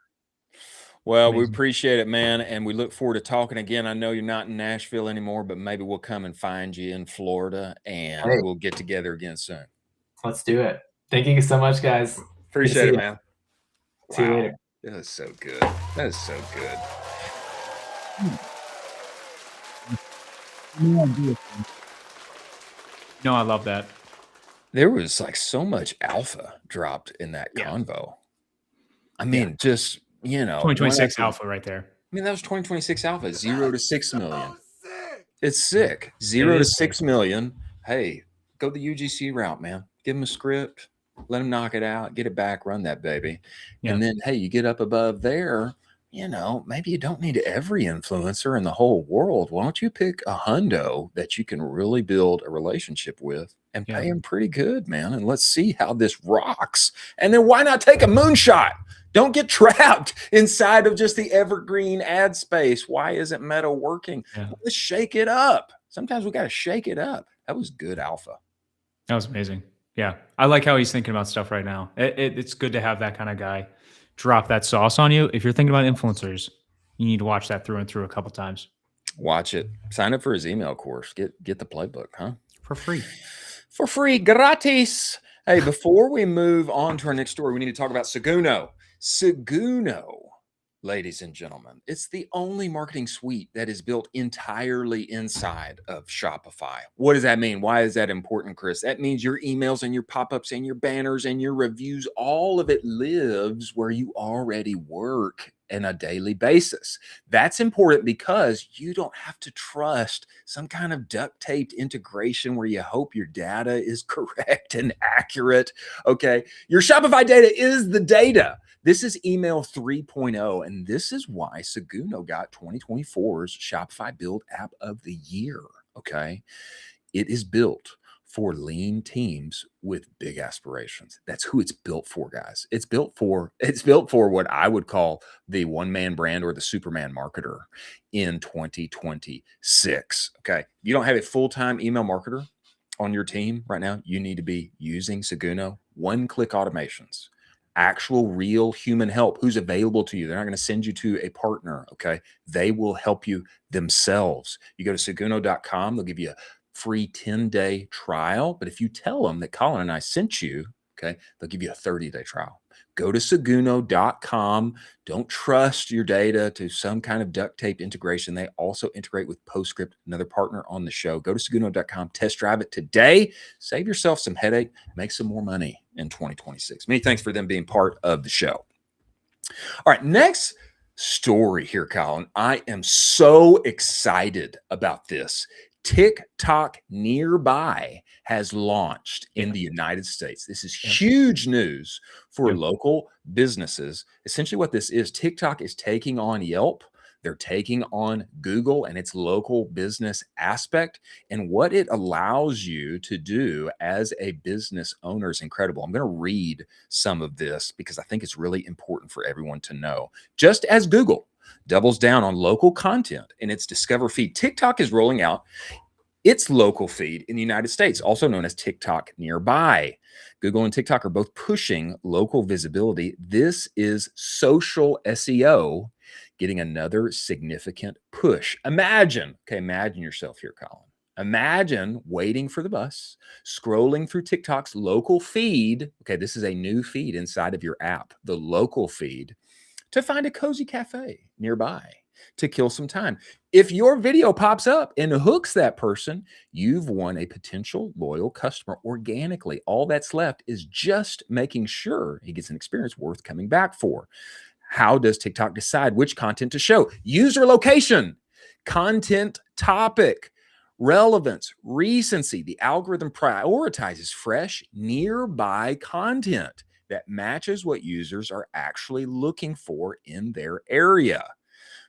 Well, we appreciate it, man. And we look forward to talking again. I know you're not in Nashville anymore, but maybe we'll come and find you in Florida and we'll get together again soon. Let's do it. Thank you so much, guys. Appreciate it, man. See you later. That is so good. That is so good. No, I love that. There was like so much alpha dropped in that convo. I mean, just, 2026 alpha right there. I mean, that was 2026 alpha, 0 to 6 million. It's sick. 0 to 6 million. Hey, go the UGC route, man. Give them a script. Let them knock it out, get it back, run that baby. Yeah. And then, hey, you get up above there, maybe you don't need every influencer in the whole world. Why don't you pick a hundo that you can really build a relationship with and pay them pretty good, man? And let's see how this rocks. And then why not take a moonshot? Don't get trapped inside of just the evergreen ad space. Why isn't Meta working? Let's shake it up. Sometimes we got to shake it up. That was good alpha. That was amazing. Yeah, I like how he's thinking about stuff right now. It's good to have that kind of guy drop that sauce on you. If you're thinking about influencers, you need to watch that through and through a couple times. Watch it. Sign up for his email course. Get the playbook, huh? For free. For free. Gratis. Hey, before we move on to our next story, we need to talk about Seguno. Seguno, ladies and gentlemen, it's the only marketing suite that is built entirely inside of Shopify. What does that mean? Why is that important, Chris? That means your emails and your pop-ups and your banners and your reviews, all of it lives where you already work on a daily basis. That's important because you don't have to trust some kind of duct taped integration where you hope your data is correct and accurate. Okay. Your Shopify data is the data. This is email 3.0, and this is why Seguno got 2024's Shopify Build App of the Year, okay? It is built for lean teams with big aspirations. That's who it's built for, guys. It's built for what I would call the one-man brand or the Superman marketer in 2026, okay? You don't have a full-time email marketer on your team right now. You need to be using Seguno, one-click automations. Actual real human help who's available to you. They're not going to send you to a partner, okay? They will help you themselves. You go to seguno.com, they'll give you a free 10-day trial. But if you tell them that Colin and I sent you, okay, they'll give you a 30-day trial. Go to seguno.com. Don't trust your data to some kind of duct tape integration. They also integrate with PostScript, another partner on the show. Go to seguno.com, test drive it today. Save yourself some headache, make some more money in 2026. Many thanks for them being part of the show. All right, next story here, Colin. I am so excited about this. TikTok Nearby has launched in the United States. This is huge news for local businesses. Essentially what this is, TikTok is taking on Yelp. They're taking on Google and its local business aspect. And what it allows you to do as a business owner is incredible. I'm going to read some of this because I think it's really important for everyone to know. Just as Google doubles down on local content in its Discover feed, TikTok is rolling out its local feed in the United States, also known as TikTok Nearby. Google and TikTok are both pushing local visibility. This is social SEO getting another significant push. Imagine yourself here, Colin. Imagine waiting for the bus, scrolling through TikTok's local feed. Okay, this is a new feed inside of your app, the local feed, to find a cozy cafe nearby to kill some time. If your video pops up and hooks that person, you've won a potential loyal customer organically. All that's left is just making sure he gets an experience worth coming back for. How does TikTok decide which content to show? User location, content topic, relevance, recency. The algorithm prioritizes fresh, nearby content that matches what users are actually looking for in their area.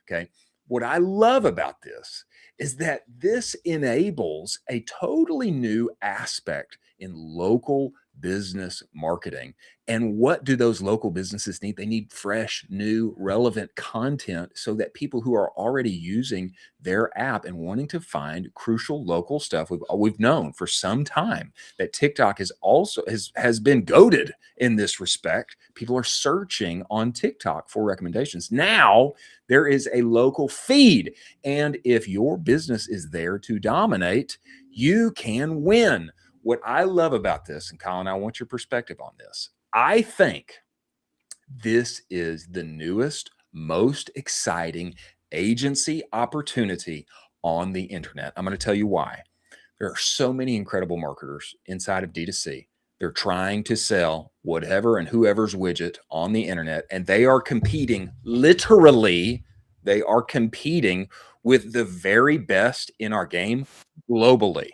Okay. What I love about this is that this enables a totally new aspect in local business marketing. And what do those local businesses need? They need fresh, new, relevant content so that people who are already using their app and wanting to find crucial local stuff, we've known for some time that TikTok has been goated in this respect. People are searching on TikTok for recommendations. Now there is a local feed. And if your business is there to dominate, you can win. What I love about this, and Colin, I want your perspective on this. I think this is the newest, most exciting agency opportunity on the internet. I'm going to tell you why. There are so many incredible marketers inside of D2C. They're trying to sell whatever and whoever's widget on the internet, and they are competing literally. They are competing with the very best in our game globally,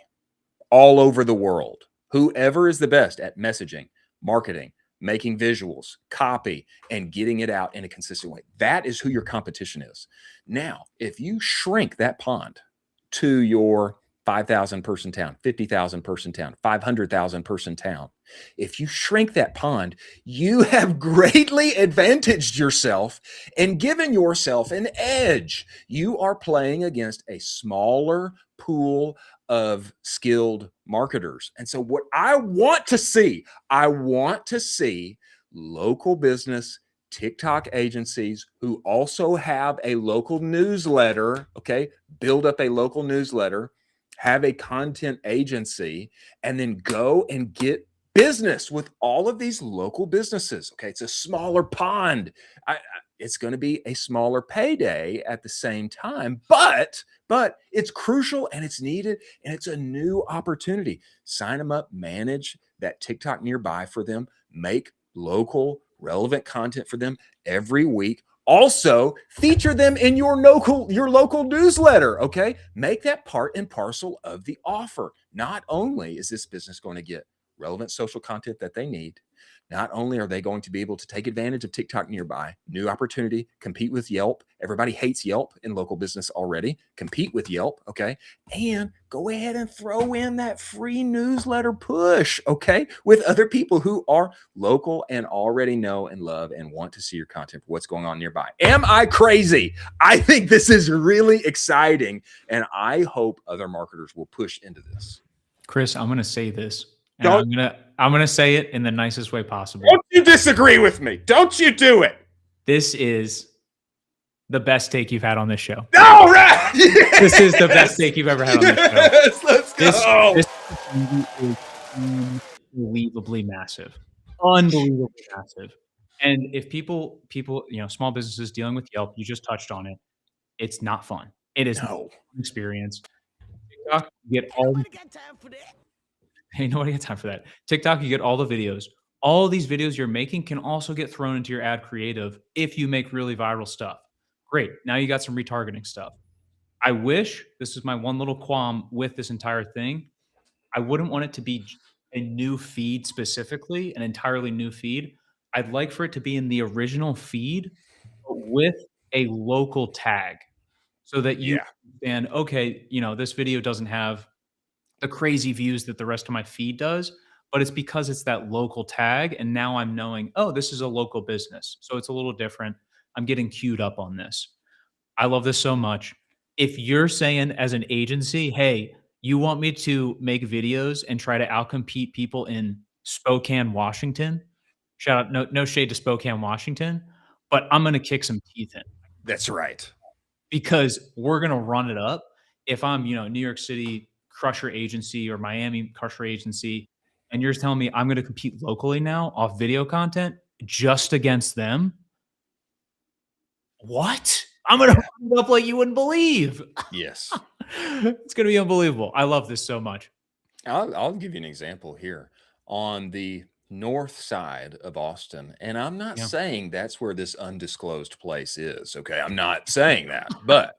all over the world. Whoever is the best at messaging, marketing, making visuals, copy, and getting it out in a consistent way. That is who your competition is. Now, if you shrink that pond to your 5,000 person town, 50,000 person town, 500,000 person town, if you shrink that pond, you have greatly advantaged yourself and given yourself an edge. You are playing against a smaller pool of skilled marketers. And so what I want to see local business TikTok agencies who also have a local newsletter, okay, build up a local newsletter, have a content agency, and then go and get business with all of these local businesses. Okay, it's a smaller pond. It's going to be a smaller payday at the same time, but it's crucial and it's needed and it's a new opportunity. Sign them up, manage that TikTok Nearby for them, make local relevant content for them every week. Also, feature them in your local newsletter, okay? Make that part and parcel of the offer. Not only is this business going to get relevant social content that they need, not only are they going to be able to take advantage of TikTok Nearby, new opportunity, compete with Yelp. Everybody hates Yelp in local business already. Compete with Yelp, okay? And go ahead and throw in that free newsletter push, okay? With other people who are local and already know and love and want to see your content for what's going on nearby. Am I crazy? I think this is really exciting, and I hope other marketers will push into this. Chris, I'm going to say this. And I'm gonna say it in the nicest way possible. Don't you disagree with me? Don't you do it? This is the best take you've had on this show. All right. Yes. This is the best take you've ever had on this show. Yes, let's go. This is unbelievably massive. Unbelievably massive. And if people, small businesses dealing with Yelp, you just touched on it. It's not fun. It is no experience. TikTok, you get all Nobody got time for that. Hey, nobody got time for that. TikTok, you get all the videos. All these videos you're making can also get thrown into your ad creative if you make really viral stuff. Great. Now you got some retargeting stuff. I wish, this is my one little qualm with this entire thing, I wouldn't want it to be a new feed specifically, an entirely new feed. I'd like for it to be in the original feed, but with a local tag so that you Yeah. understand, okay, this video doesn't have the crazy views that the rest of my feed does, but it's because it's that local tag. And now I'm knowing, oh, this is a local business. So it's a little different. I'm getting queued up on this. I love this so much. If you're saying as an agency, hey, you want me to make videos and try to outcompete people in Spokane, Washington, shout out, no shade to Spokane, Washington, but I'm going to kick some teeth in That's right. because we're going to run it up. If I'm, New York City Crusher Agency or Miami Crusher Agency, and you're telling me I'm going to compete locally now off video content just against them, what? I'm going to run it up like you wouldn't believe. Yes. It's going to be unbelievable. I love this so much. I'll give you an example here on the north side of Austin. And I'm not Yeah. saying that's where this undisclosed place is. Okay. I'm not saying that. But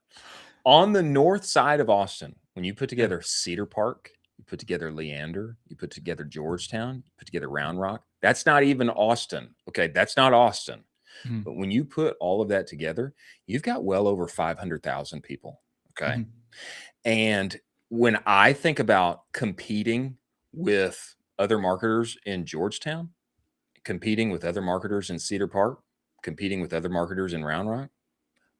on the north side of Austin, when you put together Cedar Park, you put together Leander, you put together Georgetown, you put together Round Rock, that's not even Austin. Okay. That's not Austin. Mhm. But when you put all of that together, you've got well over 500,000 people. Okay. Mhm. And when I think about competing with other marketers in Georgetown, competing with other marketers in Cedar Park, competing with other marketers in Round Rock,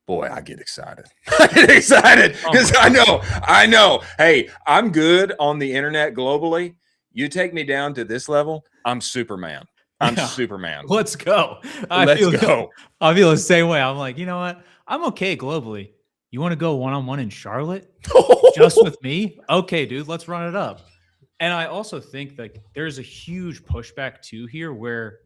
boy, I get excited. I get excited because I know, hey, I'm good on the internet globally. You take me down to this level, I'm Superman. I'm Yeah. Superman. Let's go. Let's go. I feel the same way. I'm like, you know what? I'm okay globally. You want to go one-on-one in Charlotte just with me? Okay, dude, let's run it up. And I also think that there's a huge pushback too here where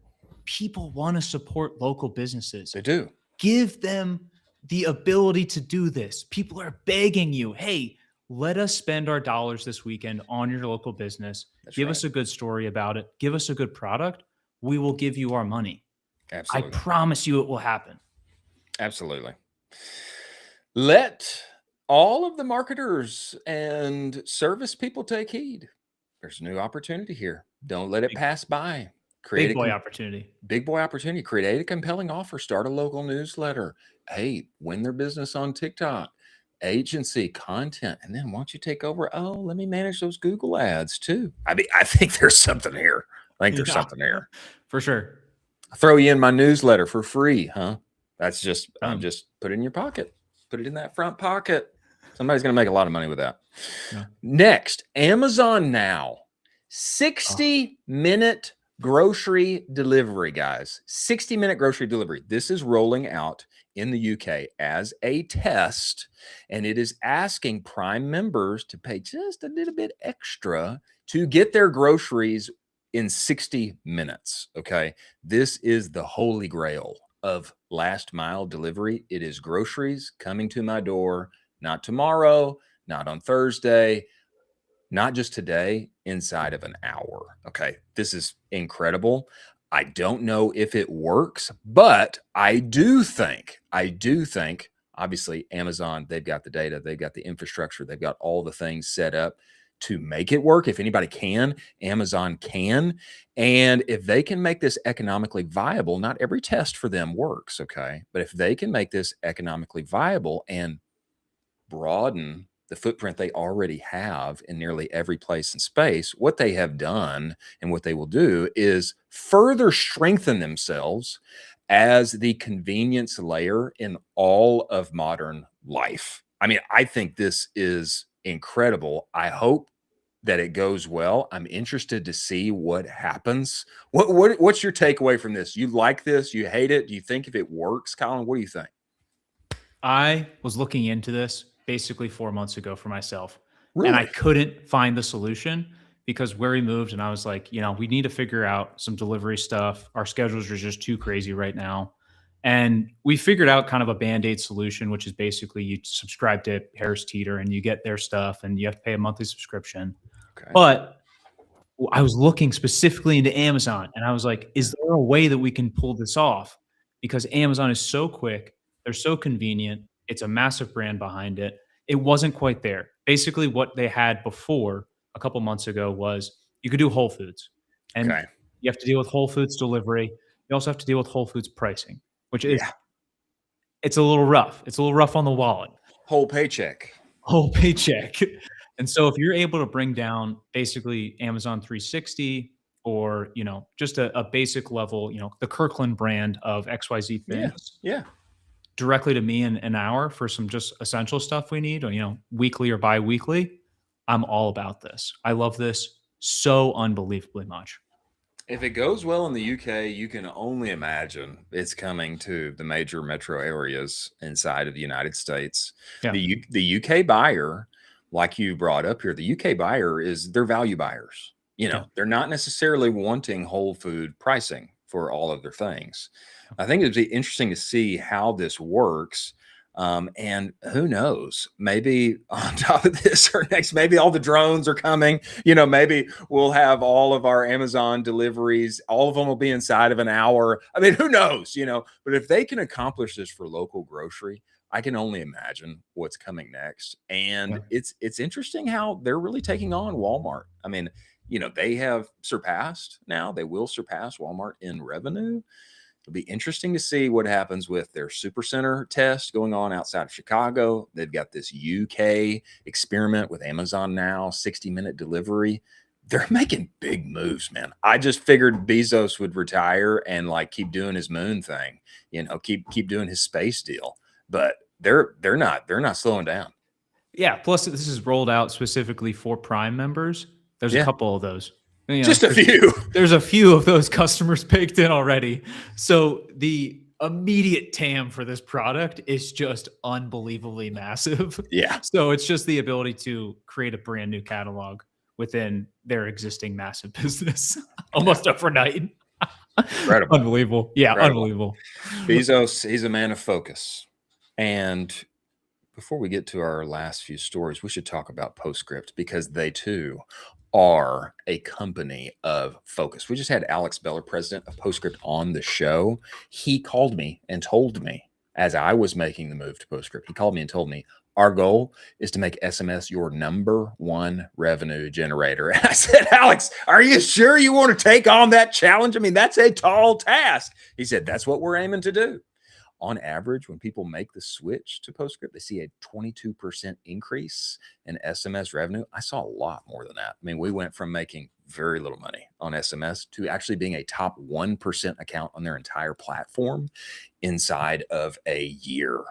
people want to support local businesses. They do. Give them the ability to do this. People are begging you, hey, let us spend our dollars this weekend on your local business. Give us a good story about it. Give us a good product. We will give you our money. Absolutely. I promise you it will happen. Absolutely. Let all of the marketers and service people take heed. There's a new opportunity here. Don't let it pass by. Big boy opportunity. Big boy opportunity. Create a compelling offer. Start a local newsletter. Hey, win their business on TikTok. Agency content. And then once you take over, oh, let me manage those Google ads too. I mean, I think there's something here. I think there's something here. For sure. I'll throw you in my newsletter for free, huh? That's just, I'm just put it in your pocket. Put it in that front pocket. Somebody's going to make a lot of money with that. Yeah. Next, Amazon Now. 60-minute grocery delivery, guys. 60-minute grocery delivery. This is rolling out in the UK as a test, and it is asking Prime members to pay just a little bit extra to get their groceries in 60 minutes. Okay. This is the holy grail of last mile delivery. It is groceries coming to my door, not tomorrow, not on Thursday, not just today, inside of an hour. Okay. This is incredible. I don't know if it works, but I do think, obviously Amazon, they've got the data, they've got the infrastructure, they've got all the things set up to make it work. If anybody can, Amazon can. And if they can make this economically viable, not every test for them works, okay? But if they can make this economically viable and broaden the footprint they already have in nearly every place in space, what they have done and what they will do is further strengthen themselves as the convenience layer in all of modern life. I mean, I think this is incredible. I hope that it goes well. I'm interested to see what happens. What's your takeaway from this? You like this? You hate it? Do you think if it works, Colin? What do you think? I was looking into this basically 4 months ago for myself, Really? and I couldn't find the solution because where we moved, and I was like, we need to figure out some delivery stuff. Our schedules are just too crazy right now. And we figured out kind of a Band-Aid solution, which is basically you subscribe to Harris Teeter and you get their stuff and you have to pay a monthly subscription. Okay. But I was looking specifically into Amazon and I was like, is there a way that we can pull this off? Because Amazon is so quick. They're so convenient. It's a massive brand behind it. It wasn't quite there. Basically, what they had before a couple months ago was you could do Whole Foods, and Okay. you have to deal with Whole Foods delivery. You also have to deal with Whole Foods pricing, which is Yeah. it's a little rough. It's a little rough on the wallet. Whole paycheck. Whole paycheck. And so if you're able to bring down basically Amazon 360 or, just a basic level, the Kirkland brand of XYZ Yeah. things Yeah. directly to me in an hour for some just essential stuff we need, or, weekly or bi-weekly, I'm all about this. I love this so unbelievably much. If it goes well in the UK, you can only imagine it's coming to the major metro areas inside of the United States. Yeah. The UK buyer, like you brought up here, the UK buyer they're value buyers. They're not necessarily wanting whole food pricing for all of their things. I think it'd be interesting to see how this works. And who knows, maybe on top of this or next, maybe all the drones are coming, maybe we'll have all of our Amazon deliveries, all of them will be inside of an hour. I mean, who knows, but if they can accomplish this for local grocery, I can only imagine what's coming next. And it's interesting how they're really taking on Walmart. I mean, they have surpassed now, they will surpass Walmart in revenue. It'll be interesting to see what happens with their supercenter test going on outside of Chicago. They've got this UK experiment with Amazon Now, 60-minute delivery. They're making big moves, man. I just figured Bezos would retire and keep doing his moon thing, keep doing his space deal. But they're not slowing down. Yeah. Plus, this is rolled out specifically for Prime members. There's a couple of those. Just a few. There's a few of those customers baked in already. So the immediate TAM for this product is just unbelievably massive. Yeah. So it's just the ability to create a brand new catalog within their existing massive business almost overnight. Incredible. Unbelievable. Yeah, Incredible. unbelievable. Bezos, he's a man of focus. And before we get to our last few stories, we should talk about Postscript because they too are a company of focus. We just had Alex Beller, president of Postscript, on the show. He called me and told me as I was making the move to Postscript, he called me and told me, our goal is to make SMS your #1 revenue generator. And I said, Alex, are you sure you want to take on that challenge? I mean, that's a tall task. He said, that's what we're aiming to do. On average, when people make the switch to Postscript, they see a 22% increase in SMS revenue. I saw a lot more than that. I mean, we went from making very little money on SMS to actually being a top 1% account on their entire platform inside of a year.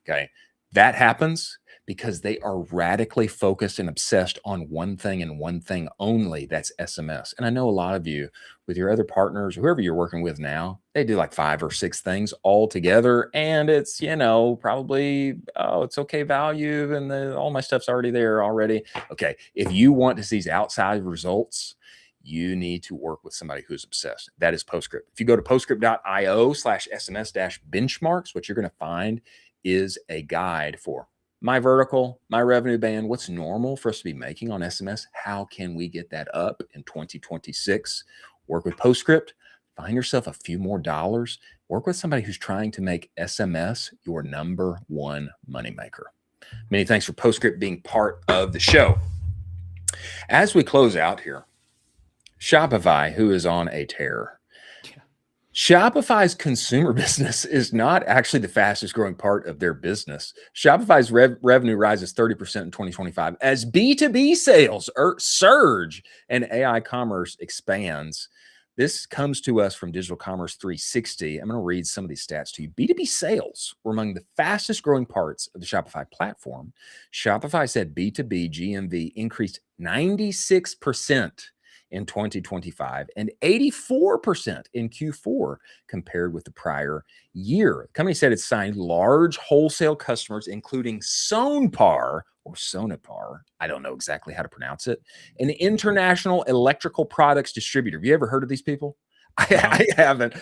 Okay. That happens because they are radically focused and obsessed on one thing and one thing only. That's SMS. And I know a lot of you with your other partners, whoever you're working with now, they do 5 or 6 things all together. And it's, probably, it's okay value. And all my stuff's already there already. Okay. If you want to see these outside results, you need to work with somebody who's obsessed. That is Postscript. If you go to postscript.io/SMS-benchmarks, what you're going to find is a guide for my vertical, my revenue band, what's normal for us to be making on SMS. How can we get that up in 2026? Work with Postscript, find yourself a few more dollars, work with somebody who's trying to make SMS your #1 moneymaker. Many thanks for Postscript being part of the show. As we close out here, Shopify, who is on a tear. Shopify's consumer business is not actually the fastest growing part of their business. Shopify's revenue rises 30% in 2025 as B2B sales surge and AI commerce expands. This comes to us from Digital Commerce 360. I'm going to read some of these stats to you. B2B sales were among the fastest growing parts of the Shopify platform. Shopify said B2B GMV increased 96% in 2025 and 84% in Q4 compared with the prior year. The company said it signed large wholesale customers, including Sonepar or Sonepar, I don't know exactly how to pronounce it, an international electrical products distributor. Have you ever heard of these people? I haven't.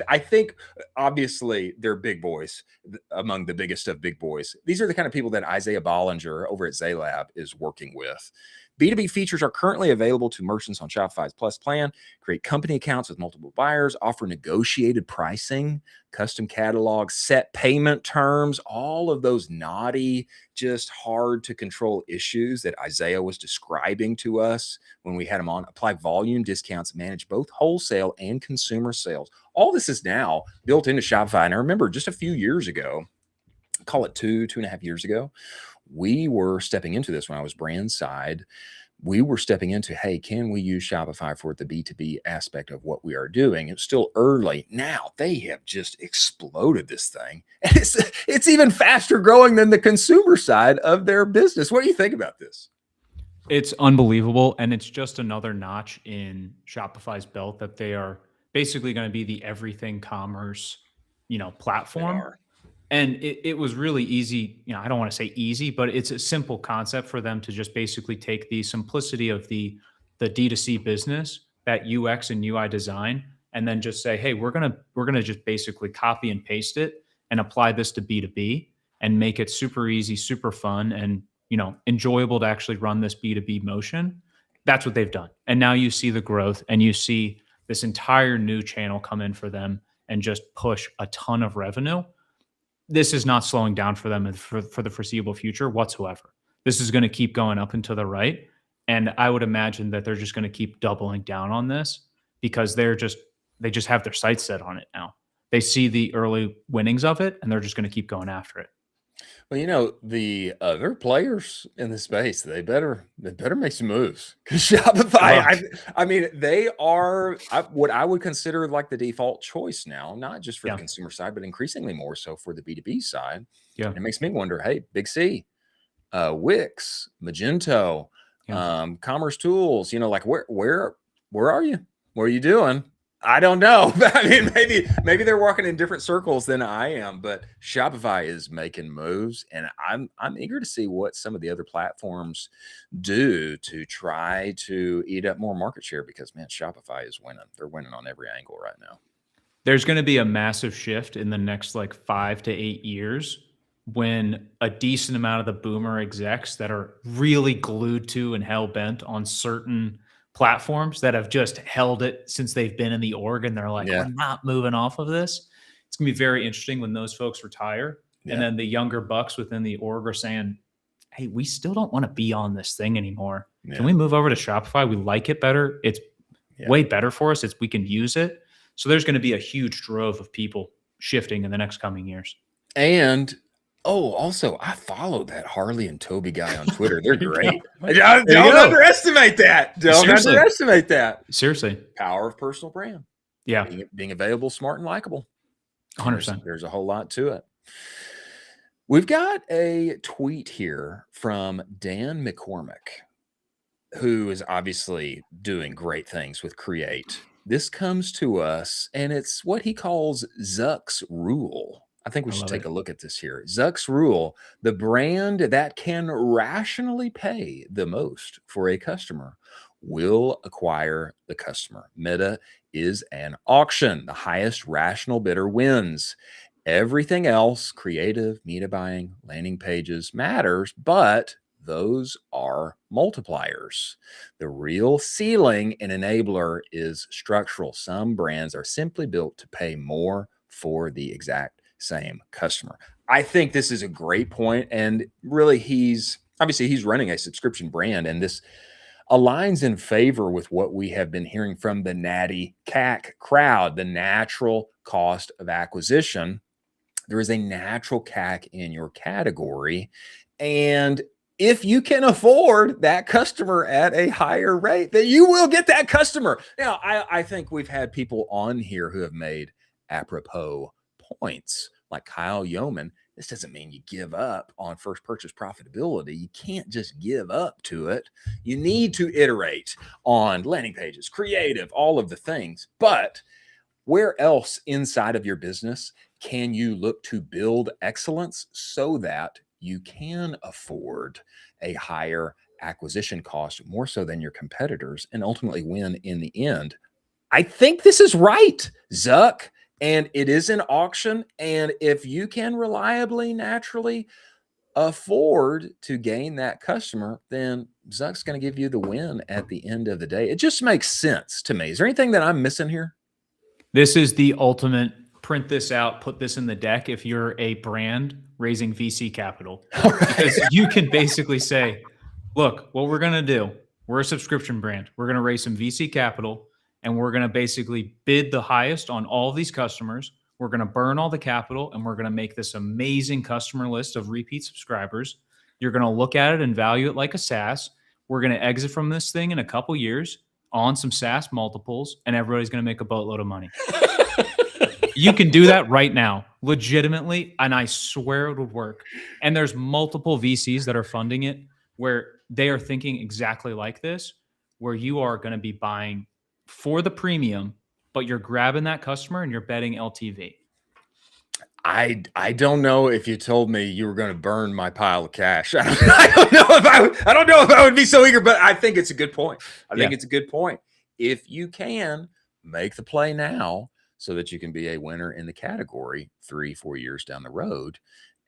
I think obviously they're big boys, among the biggest of big boys. These are the kind of people that Isaiah Bollinger over at Zaylab is working with. B2B features are currently available to merchants on Shopify's Plus plan. Create company accounts with multiple buyers, offer negotiated pricing, custom catalogs, set payment terms, all of those naughty, just hard to control issues that Isaiah was describing to us when we had him on. Apply volume discounts, manage both wholesale and consumer sales. All this is now built into Shopify. And I remember just a few years ago, call it 2.5 years ago, we were stepping into this when I was brand side. We were stepping into, hey, can we use Shopify for the B2B aspect of what we are doing? It's still early. Now they have just exploded this thing. And it's even faster growing than the consumer side of their business. What do you think about this? It's unbelievable. And it's just another notch in Shopify's belt that they are basically going to be the everything commerce, platform. And it was really easy. I don't want to say easy, but it's a simple concept for them to just basically take the simplicity of the D2C business, that UX and UI design, and then just say, hey, we're gonna just basically copy and paste it and apply this to B2B and make it super easy, super fun, and enjoyable to actually run this B2B motion. That's what they've done. And now you see the growth, and you see this entire new channel come in for them and just push a ton of revenue. This is not slowing down for them for the foreseeable future whatsoever. This is going to keep going up and to the right. And I would imagine that they're just going to keep doubling down on this because they just have their sights set on it now. They see the early winnings of it, and they're just going to keep going after it. Well, the other players in the space, they better make some moves, because Shopify, I mean, they are what I would consider like the default choice now, not just for the consumer side, but increasingly more so for the B2B side. Yeah, and it makes me wonder, hey, Big C, Wix, Magento, Commerce Tools, like where are you? What are you doing? I don't know. I mean, maybe they're walking in different circles than I am, but Shopify is making moves, and I'm eager to see what some of the other platforms do to try to eat up more market share, because man, Shopify is winning. They're winning on every angle right now. There's going to be a massive shift in the next 5 to 8 years when a decent amount of the boomer execs that are really glued to and hell bent on certain platforms that have just held it since they've been in the org, and they're like, we're not moving off of this. It's gonna be very interesting when those folks retire, and then the younger bucks within the org are saying, hey, we still don't want to be on this thing anymore. Can we move over to Shopify? We like it better. It's way better for us. We can use it. So there's going to be a huge drove of people shifting in the next coming years. And also, I followed that Harley and Toby guy on Twitter. They're great. Don't underestimate that. Don't underestimate that. Seriously. Power of personal brand. Yeah. Being available, smart, and likable. 100%. There's a whole lot to it. We've got a tweet here from Dan McCormick, who is obviously doing great things with Create. This comes to us, and it's what he calls Zuck's Rule. I think we should take a look at this here. Zuck's Rule: the brand that can rationally pay the most for a customer will acquire the customer. Meta is an auction. The highest rational bidder wins. Everything else, creative, media buying, landing pages, matters, but those are multipliers. The real ceiling and enabler is structural. Some brands are simply built to pay more for the exact same customer. I think this is a great point, and really he's running a subscription brand, and this aligns in favor with what we have been hearing from the natty CAC crowd, the natural cost of acquisition. There is a natural CAC in your category, and if you can afford that customer at a higher rate, then you will get that customer. Now, I think we've had people on here who have made apropos points, like Kyle Yeoman. This doesn't mean you give up on first purchase profitability. You can't just give up to it. You need to iterate on landing pages, creative, all of the things. But where else inside of your business can you look to build excellence so that you can afford a higher acquisition cost, more so than your competitors, and ultimately win in the end? I think this is right, Zuck. And it is an auction. And if you can reliably, naturally afford to gain that customer, then Zuck's going to give you the win at the end of the day. It just makes sense to me. Is there anything that I'm missing here? This is the ultimate print this out, put this in the deck if you're a brand raising VC capital. Because you can basically say, look, what we're going to do, we're a subscription brand. We're going to raise some VC capital and we're going to basically bid the highest on all of these customers. We're going to burn all the capital and we're going to make this amazing customer list of repeat subscribers. You're going to look at it and value it like a SaaS. We're going to exit from this thing in a couple years on some SaaS multiples, and everybody's going to make a boatload of money. You can do that right now, legitimately, and I swear it would work. And there's multiple VCs that are funding it where they are thinking exactly like this, where you are going to be buying for the premium, but you're grabbing that customer and you're betting LTV. I don't know if you told me you were going to burn my pile of cash. I don't know if I would be so eager, but I think it's a good point. I think it's a good point. If you can make the play now so that you can be a winner in the category 3-4 years down the road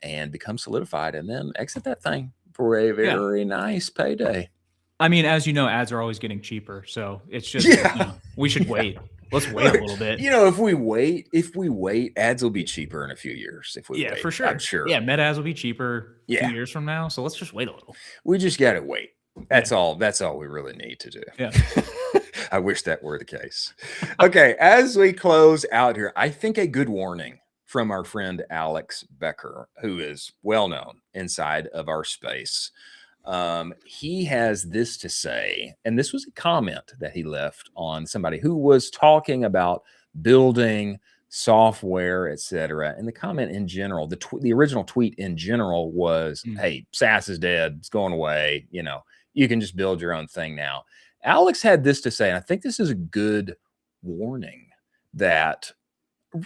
and become solidified and then exit that thing for a very nice payday. I mean, as you know, ads are always getting cheaper. So it's just, you know, we should wait. Let's wait a little bit. You know, if we wait, ads will be cheaper in a few years. If we wait, for sure. I'm sure. Yeah, Meta ads will be cheaper 2 years from now. So let's just wait a little. We just got to wait. That's all. That's all we really need to do. Yeah. I wish that were the case. Okay, as we close out here, I think a good warning from our friend Alex Becker, who is well known inside of our space. He has this to say, and this was a comment that he left on somebody who was talking about building software, etc. And the comment in general, the original tweet in general was, hey, SaaS is dead. It's going away. You know, you can just build your own thing now. Alex had this to say, and I think this is a good warning that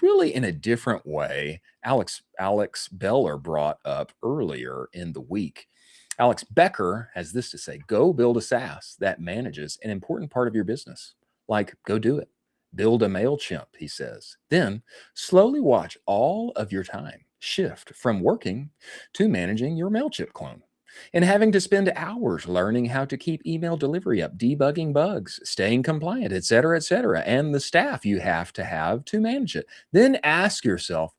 really in a different way, Alex Beller brought up earlier in the week. Alex Becker has this to say: go build a SaaS that manages an important part of your business. Like, go do it. Build a MailChimp, he says. Then slowly watch all of your time shift from working to managing your MailChimp clone and having to spend hours learning how to keep email delivery up, debugging bugs, staying compliant, et cetera, and the staff you have to manage it. Then ask yourself,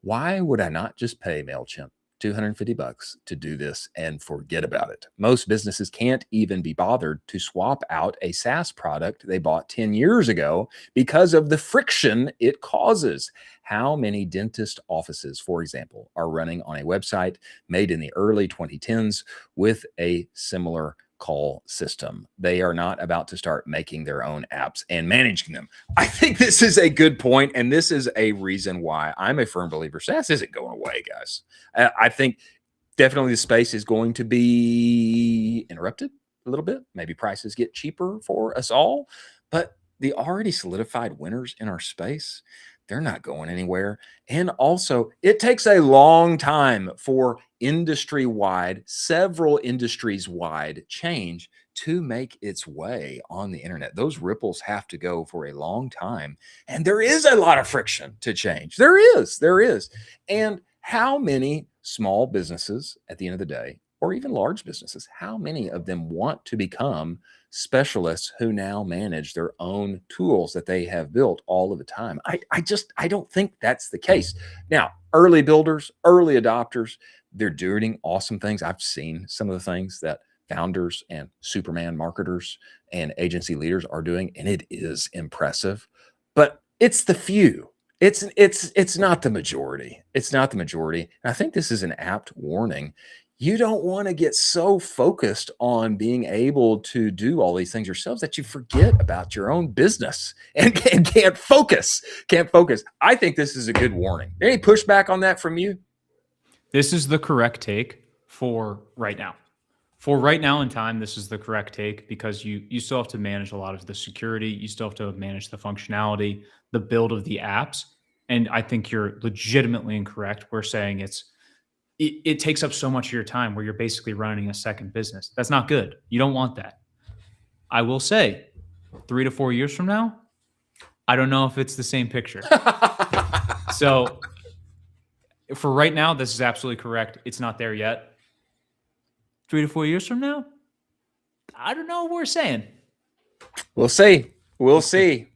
why would I not just pay MailChimp $250 to do this and forget about it? Most businesses can't even be bothered to swap out a SaaS product they bought 10 years ago because of the friction it causes. How many dentist offices, for example, are running on a website made in the early 2010s with a similar call system? They are not about to start making their own apps and managing them. I think this is a good point, and this is a reason why I'm a firm believer SaaS isn't going away, guys. I think definitely the space is going to be interrupted a little bit. Maybe prices get cheaper for us all, but the already solidified winners in our space, they're not going anywhere. And also, it takes a long time for industry-wide, several industries-wide change to make its way on the internet. Those ripples have to go for a long time. And there is a lot of friction to change. There is. And how many small businesses at the end of the day, or even large businesses, how many of them want to become specialists who now manage their own tools that they have built all of the time? I don't think that's the case. Now, early builders, early adopters, they're doing awesome things. I've seen some of the things that founders and Superman marketers and agency leaders are doing, and it is impressive. But it's the few. It's not the majority. It's not the majority. And I think this is an apt warning. You don't want to get so focused on being able to do all these things yourselves that you forget about your own business and can't focus. I think this is a good warning. Any pushback on that from you? This is the correct take for right now. For right now in time, this is the correct take because you still have to manage a lot of the security. You still have to manage the functionality, the build of the apps. And I think you're legitimately incorrect. We're saying it takes up so much of your time where you're basically running a second business. That's not good. You don't want that. I will say 3 to 4 years from now, I don't know if it's the same picture. So for right now, this is absolutely correct. It's not there yet. 3 to 4 years from now, I don't know what we're saying. We'll see. We'll see.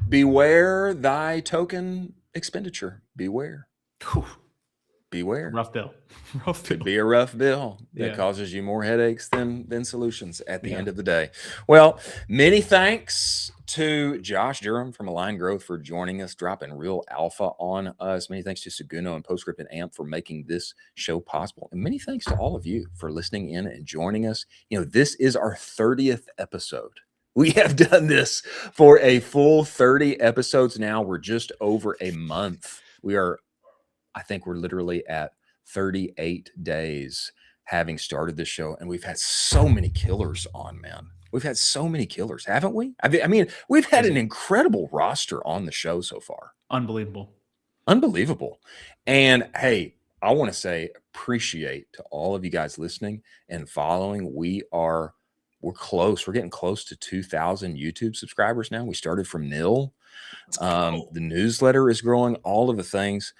Beware thy token expenditure. Beware. Whew. Beware. Rough bill. Rough Could bill. be a rough bill that Yeah. causes you more headaches than solutions at the Yeah. end of the day. Well, many thanks to Josh Durham from Align Growth for joining us, dropping real alpha on us. Many thanks to Seguno and Postscript and AMP for making this show possible. And many thanks to all of you for listening in and joining us. You know, this is our 30th episode. We have done this for a full 30 episodes now. We're just over a month. I think we're literally at 38 days having started this show, and we've had so many killers on, man. We've had so many killers, haven't we? I mean, we've had an incredible roster on the show so far. Unbelievable. Unbelievable. And hey, I want to say appreciate to all of you guys listening and following. We're close. We're getting close to 2,000 YouTube subscribers now. We started from nil. The newsletter is growing, all of the things.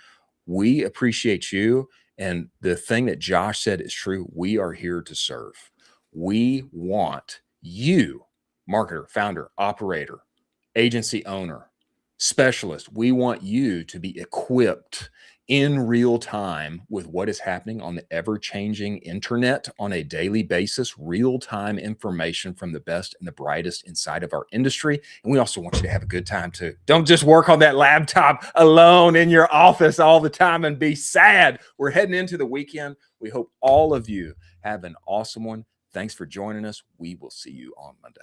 We appreciate you. And the thing that Josh said is true. We are here to serve. We want you, marketer, founder, operator, agency owner, specialist. We want you to be equipped in real time with what is happening on the ever-changing internet on a daily basis, real-time information from the best and the brightest inside of our industry. And we also want you to have a good time too. Don't just work on that laptop alone in your office all the time and be sad. We're heading into the weekend. We hope all of you have an awesome one. Thanks for joining us. We will see you on Monday.